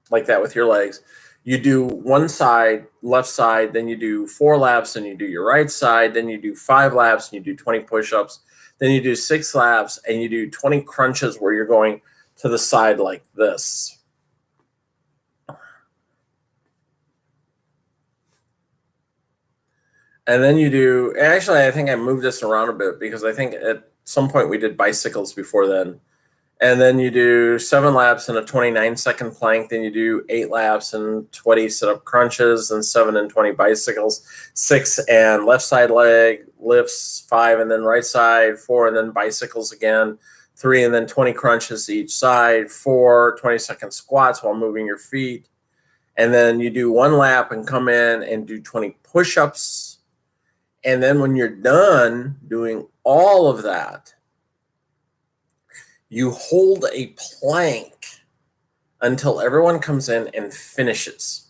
S1: like that with your legs, You do one side, left side, then you do 4 laps, and you do your right side, then you do 5 laps, and you do 20 push-ups, then you do 6 laps, and you do 20 crunches where you're going to the side like this. And then you do, actually, I think I moved this around a bit because I think at some point we did bicycles before then. And then you do 7 laps and a 29-second plank. Then you do 8 laps and 20 sit-up crunches, and 7 and 20 bicycles. 6 and left side leg lifts, 5 and then right side, 4 and then bicycles again, 3 and then 20 crunches each side, 4 20-second squats while moving your feet. And then you do 1 lap and come in and do 20 push-ups. And then when you're done doing all of that, you hold a plank until everyone comes in and finishes.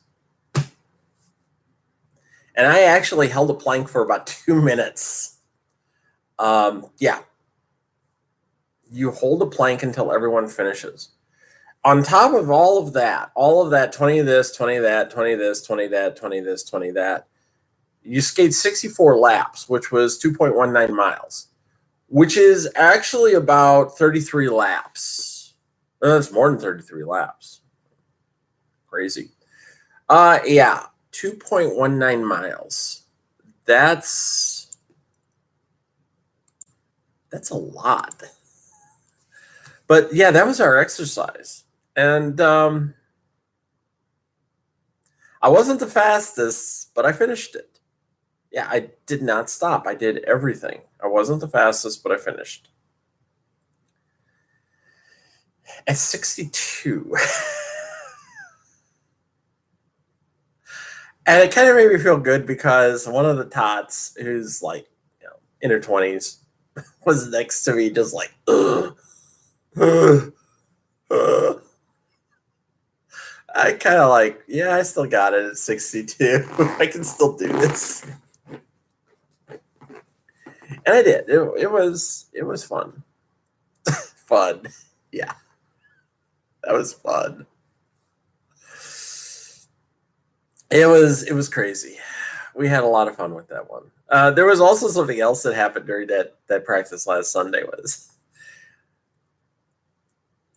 S1: And I actually held a plank for about 2 minutes. Yeah. You hold a plank until everyone finishes. On top of all of that, 20 of this, 20 of that, 20 of this, 20 of that, 20 of this, 20 of that, you skate 64 laps, which was 2.19 miles, which is actually about 33 laps. That's more than 33 laps. Crazy. Yeah, 2.19 miles. That's a lot. But yeah, that was our exercise. And I wasn't the fastest, but I finished it. Yeah, I did not stop. I did everything. I wasn't the fastest, but I finished. At 62. And it kind of made me feel good because one of the tots, who's like, in her 20s, was next to me just like, I kind of like, yeah, I still got it at 62. I can still do this. And I did. It was fun. Fun. Yeah. That was fun. It was crazy. We had a lot of fun with that one. There was also something else that happened during that practice last Sunday.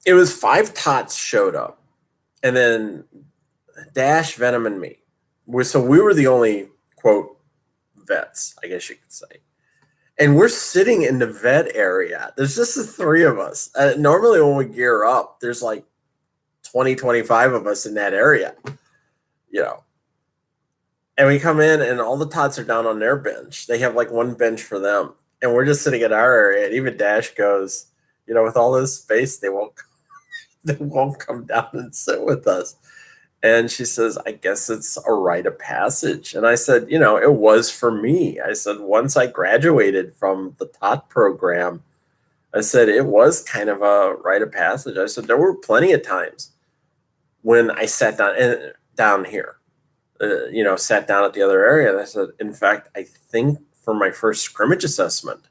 S1: It was 5 tots showed up, and then Dash, Venom, and me. So we were the only, quote, vets, I guess you could say. And we're sitting in the vet area. There's just the 3 of us. Normally when we gear up, there's like 20, 25 of us in that area, And we come in and all the tots are down on their bench. They have like one bench for them. And we're just sitting in our area. And even Dash goes, with all this space, they won't come down and sit with us. And she says, I guess it's a rite of passage. And I said, it was for me. I said, once I graduated from the TOT program, I said, it was kind of a rite of passage. I said, there were plenty of times when I sat down here, sat down at the other area. And I said, in fact, I think for my first scrimmage assessment,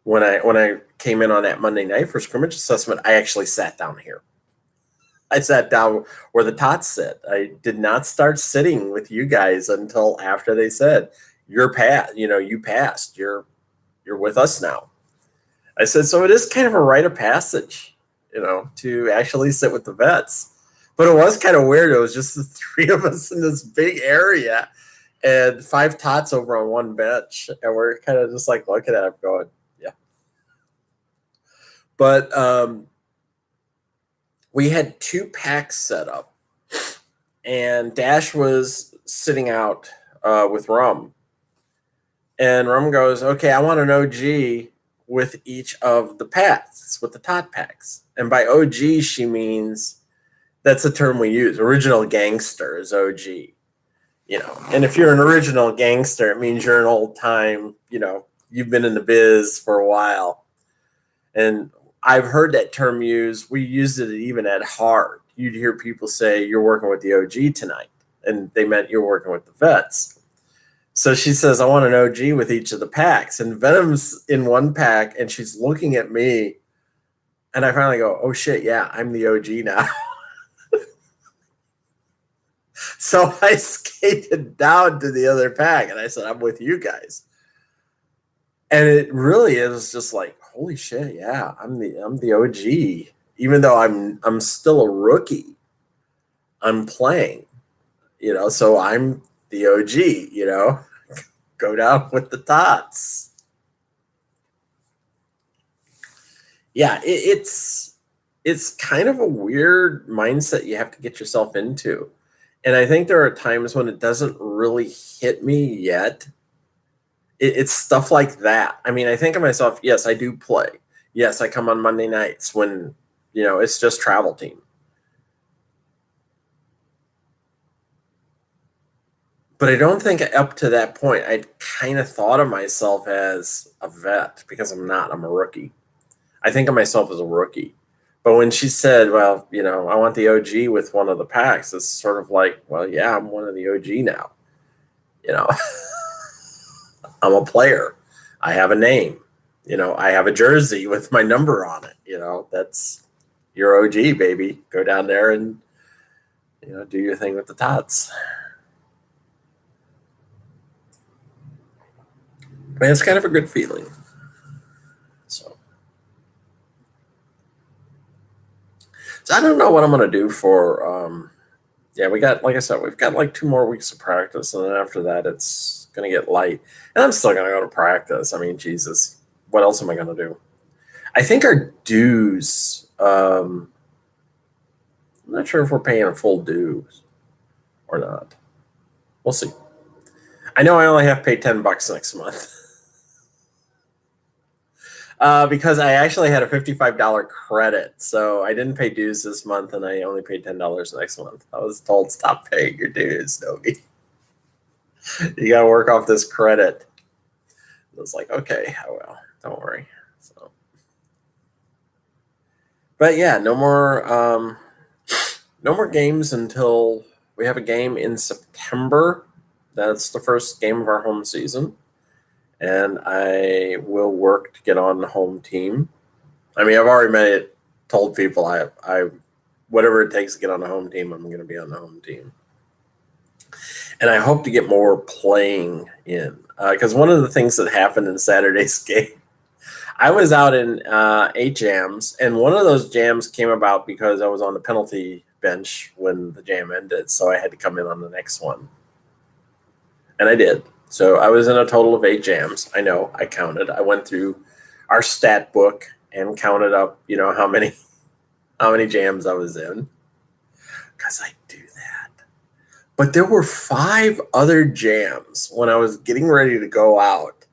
S1: when I came in on that Monday night for scrimmage assessment, I actually sat down here. I sat down where the tots sit. I did not start sitting with you guys until after they said, "You're passed. You passed. You're with us now." I said, so it is kind of a rite of passage, to actually sit with the vets. But it was kind of weird. It was just the 3 of us in this big area, and 5 tots over on one bench, and we're kind of just like looking at them, going, "Yeah." But we had 2 packs set up, and Dash was sitting out with Rum. And Rum goes, okay, I want an OG with each of the packs, with the tot packs. And by OG, she means, that's a term we use. Original gangster is OG. And if you're an original gangster, it means you're an old time, you've been in the biz for a while. And I've heard that term used. We used it even at Hard. You'd hear people say, you're working with the OG tonight. And they meant you're working with the vets. So she says, I want an OG with each of the packs. And Venom's in one pack, and she's looking at me. And I finally go, oh, shit, yeah, I'm the OG now. So I skated down to the other pack and I said, I'm with you guys. And it really is just like, holy shit, yeah, I'm the OG. Even though I'm still a rookie, I'm playing, so I'm the OG, go down with the tots. Yeah, it's kind of a weird mindset you have to get yourself into. And I think there are times when it doesn't really hit me yet. It's stuff like that. I mean, I think of myself, yes, I do play. Yes, I come on Monday nights when, it's just travel team. But I don't think up to that point I'd kind of thought of myself as a vet because I'm not. I'm a rookie. I think of myself as a rookie. But when she said, well, I want the OG with one of the packs, it's sort of like, well, yeah, I'm one of the OG now. I'm a player. I have a name. I have a jersey with my number on it. That's your OG, baby. Go down there and, do your thing with the tots. Man, it's kind of a good feeling. So I don't know what I'm going to do for, yeah, we got, like I said, we've got like 2 more weeks of practice. And then after that, it's going to get light. And I'm still going to go to practice. I mean, Jesus, what else am I going to do? I think our dues, I'm not sure if we're paying a full dues or not. We'll see. I know I only have to pay $10 next month. Because I actually had a $55 credit. So I didn't pay dues this month and I only paid $10 next month. I was told, stop paying your dues, Novi. You got to work off this credit. I was like, okay, well, don't worry. So, but yeah, no more games until we have a game in September. That's the first game of our home season. And I will work to get on the home team. I mean, I've already told people I whatever it takes to get on the home team, I'm going to be on the home team. And I hope to get more playing in. Because one of the things that happened in Saturday's game, I was out in 8 jams, and one of those jams came about because I was on the penalty bench when the jam ended, so I had to come in on the next one. And I did. So I was in a total of 8 jams. I know, I counted. I went through our stat book and counted up, how many jams I was in. Because I do that. But there were 5 other jams when I was getting ready to go out.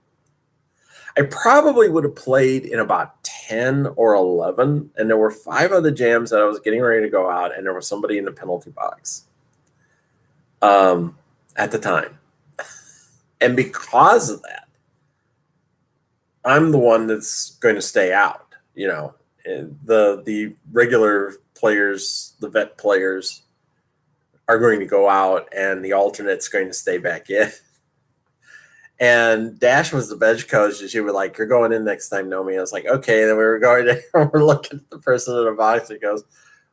S1: I probably would have played in about 10 or 11, and there were 5 other jams that I was getting ready to go out, and there was somebody in the penalty box at the time. And because of that, I'm the one that's going to stay out. The regular players, the vet players, are going to go out, and the alternate's going to stay back in. And Dash was the bench coach, and she was like, "You're going in next time, Nomi." I was like, "Okay." And then we were going there, we're looking at the person in the box, and goes,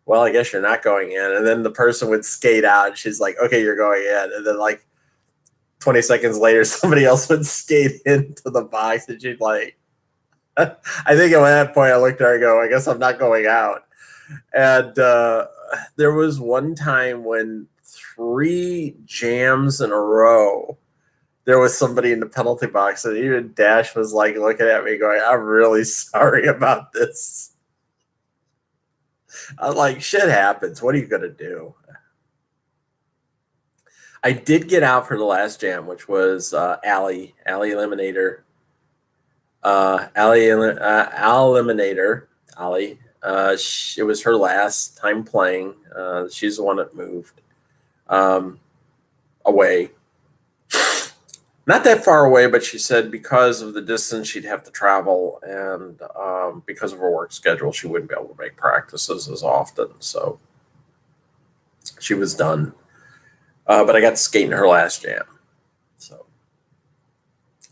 S1: "Well, I guess you're not going in." And then the person would skate out, and she's like, "Okay, you're going in." And then 20 seconds later, somebody else would skate into the box, and she'd I think at that point I looked at her and go, "I guess I'm not going out." And there was one time when 3 jams in a row, there was somebody in the penalty box, and even Dash was looking at me going, "I'm really sorry about this." I was like, shit happens. What are you going to do? I did get out for the last jam, which was Allie Eliminator. Eliminator. Allie. It was her last time playing. She's the one that moved away. Not that far away, but she said because of the distance she'd have to travel and because of her work schedule, she wouldn't be able to make practices as often. So she was done. But I got to skate in her last jam. So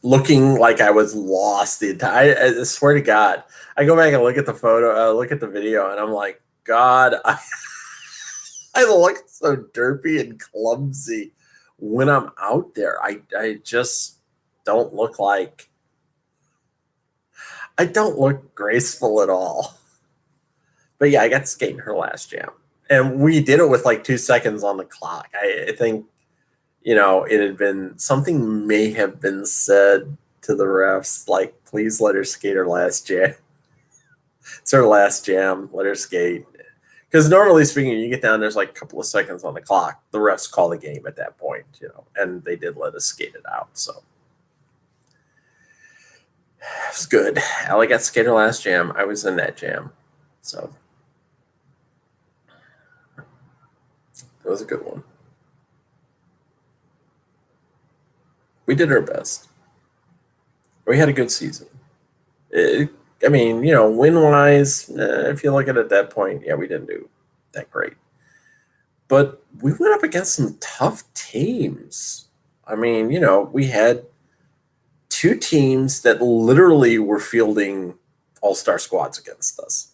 S1: looking like I was lost the entire. I swear to God, I go back and look at the photo, look at the video, and I'm like, God, I look so derpy and clumsy when I'm out there. I just don't look like I don't look graceful at all. But yeah, I got to skate in her last jam. And we did it with like 2 seconds on the clock. I think, it had been something may have been said to the refs, like, please let her skate her last jam. It's her last jam. Let her skate. Because normally speaking, you get down, there's like a couple of seconds on the clock. The refs call the game at that point, and they did let us skate it out. So it was good. Allie got to skate her last jam. I was in that jam. So it was a good one. We did our best. We had a good season. Win-wise, if you look at it at that point, yeah, we didn't do that great. But we went up against some tough teams. We had two teams that literally were fielding all-star squads against us.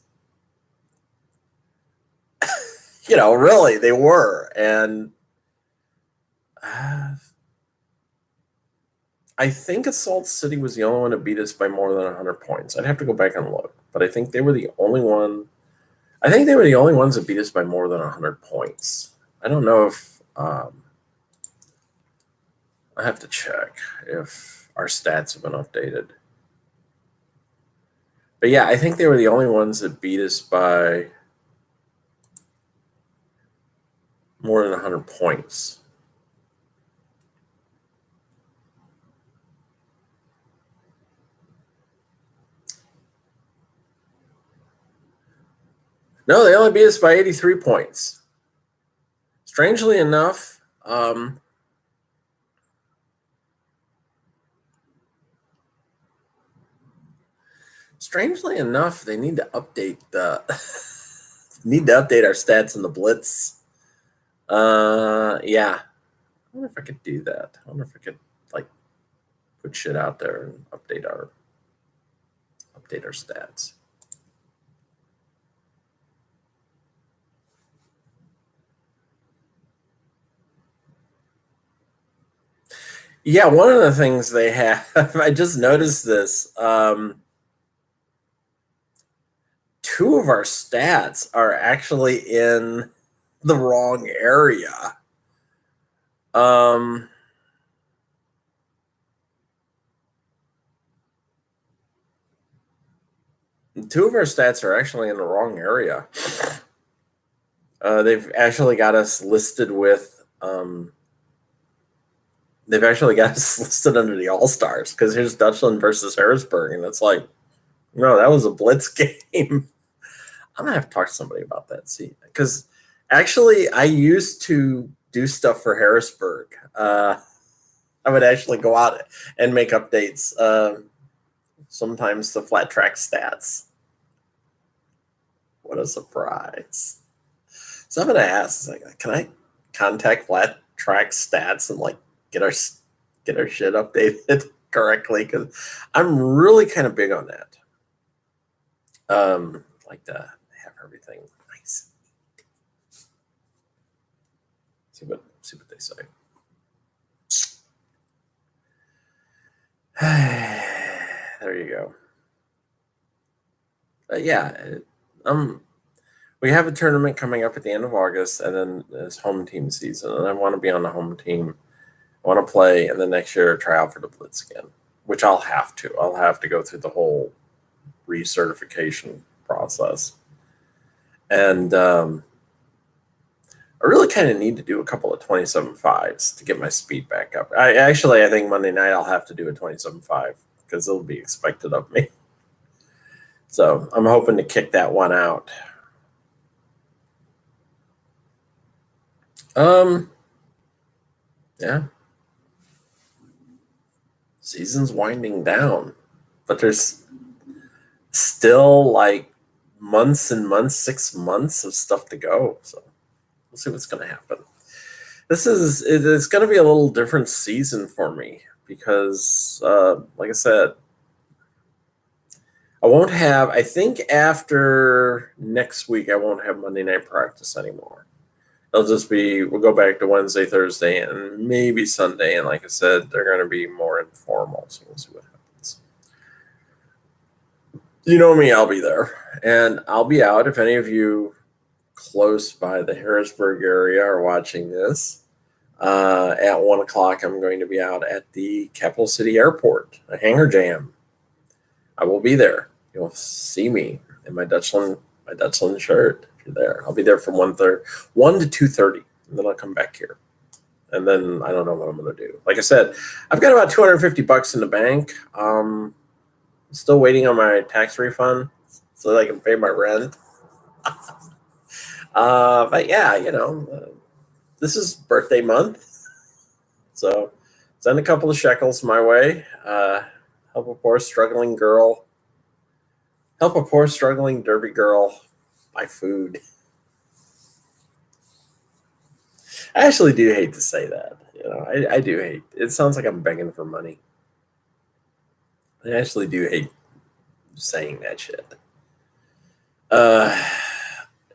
S1: Really, they were. And I think Assault City was the only one to beat us by more than 100 points. I'd have to go back and look, but I think they were the only one. I think they were the only ones that beat us by more than 100 points. I don't know if I have to check if our stats have been updated. But yeah, I think they were the only ones that beat us by more than 100 points. No, they only beat us by 83 points. Strangely enough, they need to update our stats in the Blitz. Yeah. I wonder if I could do that. I wonder if I could put shit out there and update our stats. Yeah, one of the things they have, I just noticed this. Two of our stats are actually in the wrong area. Two of our stats are actually in the wrong area. They've actually got us listed with. They've actually got us listed under the All-Stars because here's Dutchland versus Harrisburg, and it's like, no, that was a Blitz game. I'm gonna have to talk to somebody about that. See, because actually, I used to do stuff for Harrisburg. I would actually go out and make updates. Sometimes to flat track stats. What a surprise! So I'm gonna ask, can I contact flat track stats and get our shit updated correctly? Because I'm really kind of big on that. Like to have everything nice. See what they say. There you go. Yeah, we have a tournament coming up at the end of August, and then it's home team season, and I want to be on the home team. I want to play, and then next year try out for the Blitz again, which I'll have to. I'll have to go through the whole recertification process. And I really kind of need to do a couple of 27.5s to get my speed back up. I think Monday night I'll have to do a 27.5 because it'll be expected of me. So I'm hoping to kick that one out. Yeah. Season's winding down, but there's still months and months, 6 months of stuff to go. So we'll see what's going to happen. It's going to be a little different season for me because, like I said, I think after next week, I won't have Monday night practice anymore. we'll go back to Wednesday, Thursday, and maybe Sunday. And like I said, they're going to be more informal. So we'll see what happens. You know me, I'll be there. And I'll be out. If any of you close by the Harrisburg area are watching this, at 1 o'clock, I'm going to be out at the Capital City Airport, a hangar jam. I will be there. You'll see me in my Dutchland shirt if you're there. I'll be there from 1 to 2:30, and then I'll come back here. And then I don't know what I'm going to do. Like I said, I've got about $250 in the bank. Still waiting on my tax refund so that I can pay my rent. But yeah, this is birthday month, so send a couple of shekels my way. Help a poor struggling derby girl buy food. I actually do hate to say that. I do hate. It sounds like I'm begging for money. I actually do hate saying that shit.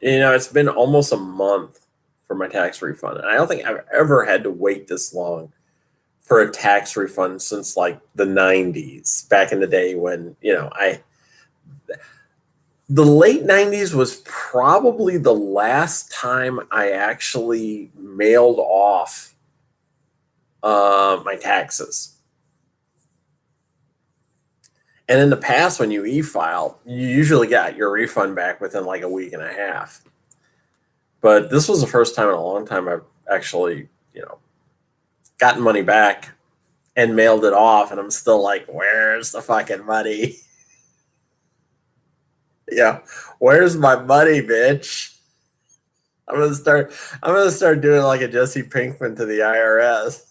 S1: It's been almost a month for my tax refund, and I don't think I've ever had to wait this long for a tax refund since like the 90s, back in the day when, the late 90s was probably the last time I actually mailed off my taxes. And in the past, when you e-file, you usually got your refund back within like a week and a half. But this was the first time in a long time I've actually, gotten money back and mailed it off. And I'm still like, where's the fucking money? Yeah, where's my money, bitch? I'm gonna start doing like a Jesse Pinkman to the IRS.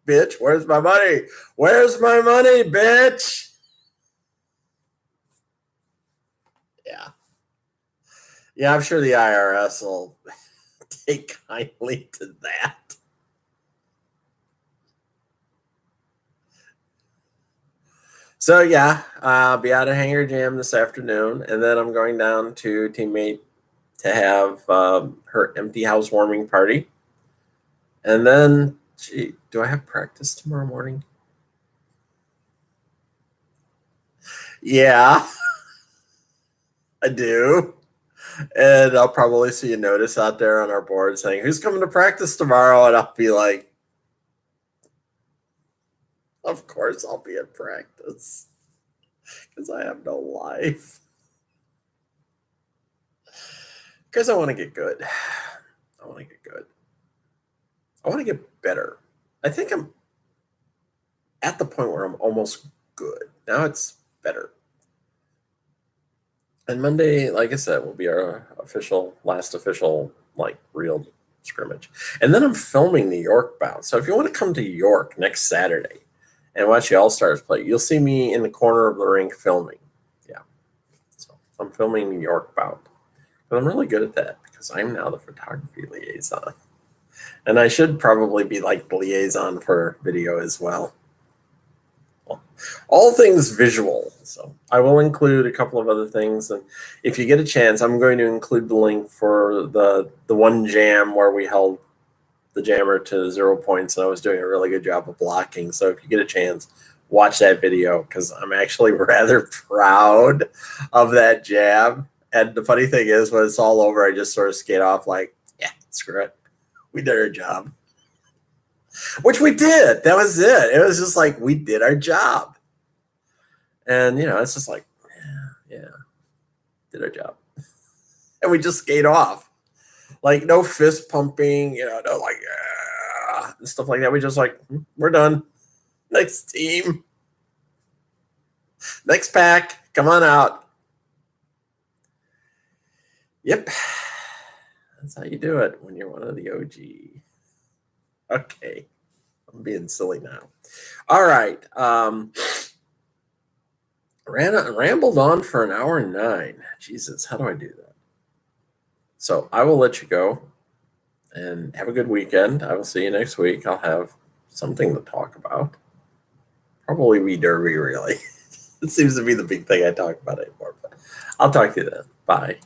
S1: Bitch, where's my money? Where's my money, bitch? Yeah, I'm sure the IRS will take kindly to that. So yeah, I'll be out at Hangar Jam this afternoon, and then I'm going down to Teammate to have her empty housewarming party. And then, do I have practice tomorrow morning? Yeah, I do. And I'll probably see a notice out there on our board saying, who's coming to practice tomorrow? And I'll be like, of course I'll be at practice because I have no life. Because I want to get good. I want to get better. I think I'm at the point where I'm almost good. Now it's better. And Monday, like I said, will be our last official, real scrimmage. And then I'm filming New York bound. So if you want to come to York next Saturday and watch the All-Stars play, you'll see me in the corner of the rink filming. Yeah. So I'm filming New York bound. But I'm really good at that because I'm now the photography liaison. And I should probably be the liaison for video as well. All things visual. So I will include a couple of other things, and if you get a chance, I'm going to include the link for the one jam where we held the jammer to 0 points, and I was doing a really good job of blocking. So if you get a chance, watch that video because I'm actually rather proud of that jam. And the funny thing is, when it's all over, I just sort of skate off yeah, screw it. We did our job. Which we did. That was it. It was just we did our job. And, it's just yeah, did our job. And we just skate off. No fist pumping, no yeah, and stuff like that. We just we're done. Next team. Next pack. Come on out. Yep. That's how you do it when you're one of the OG. Okay. I'm being silly now. All right. Rambled on for 1:09. Jesus, how do I do that? So I will let you go and have a good weekend. I will see you next week. I'll have something to talk about. Probably be Derby, really. It seems to be the big thing I talk about anymore. But I'll talk to you then. Bye.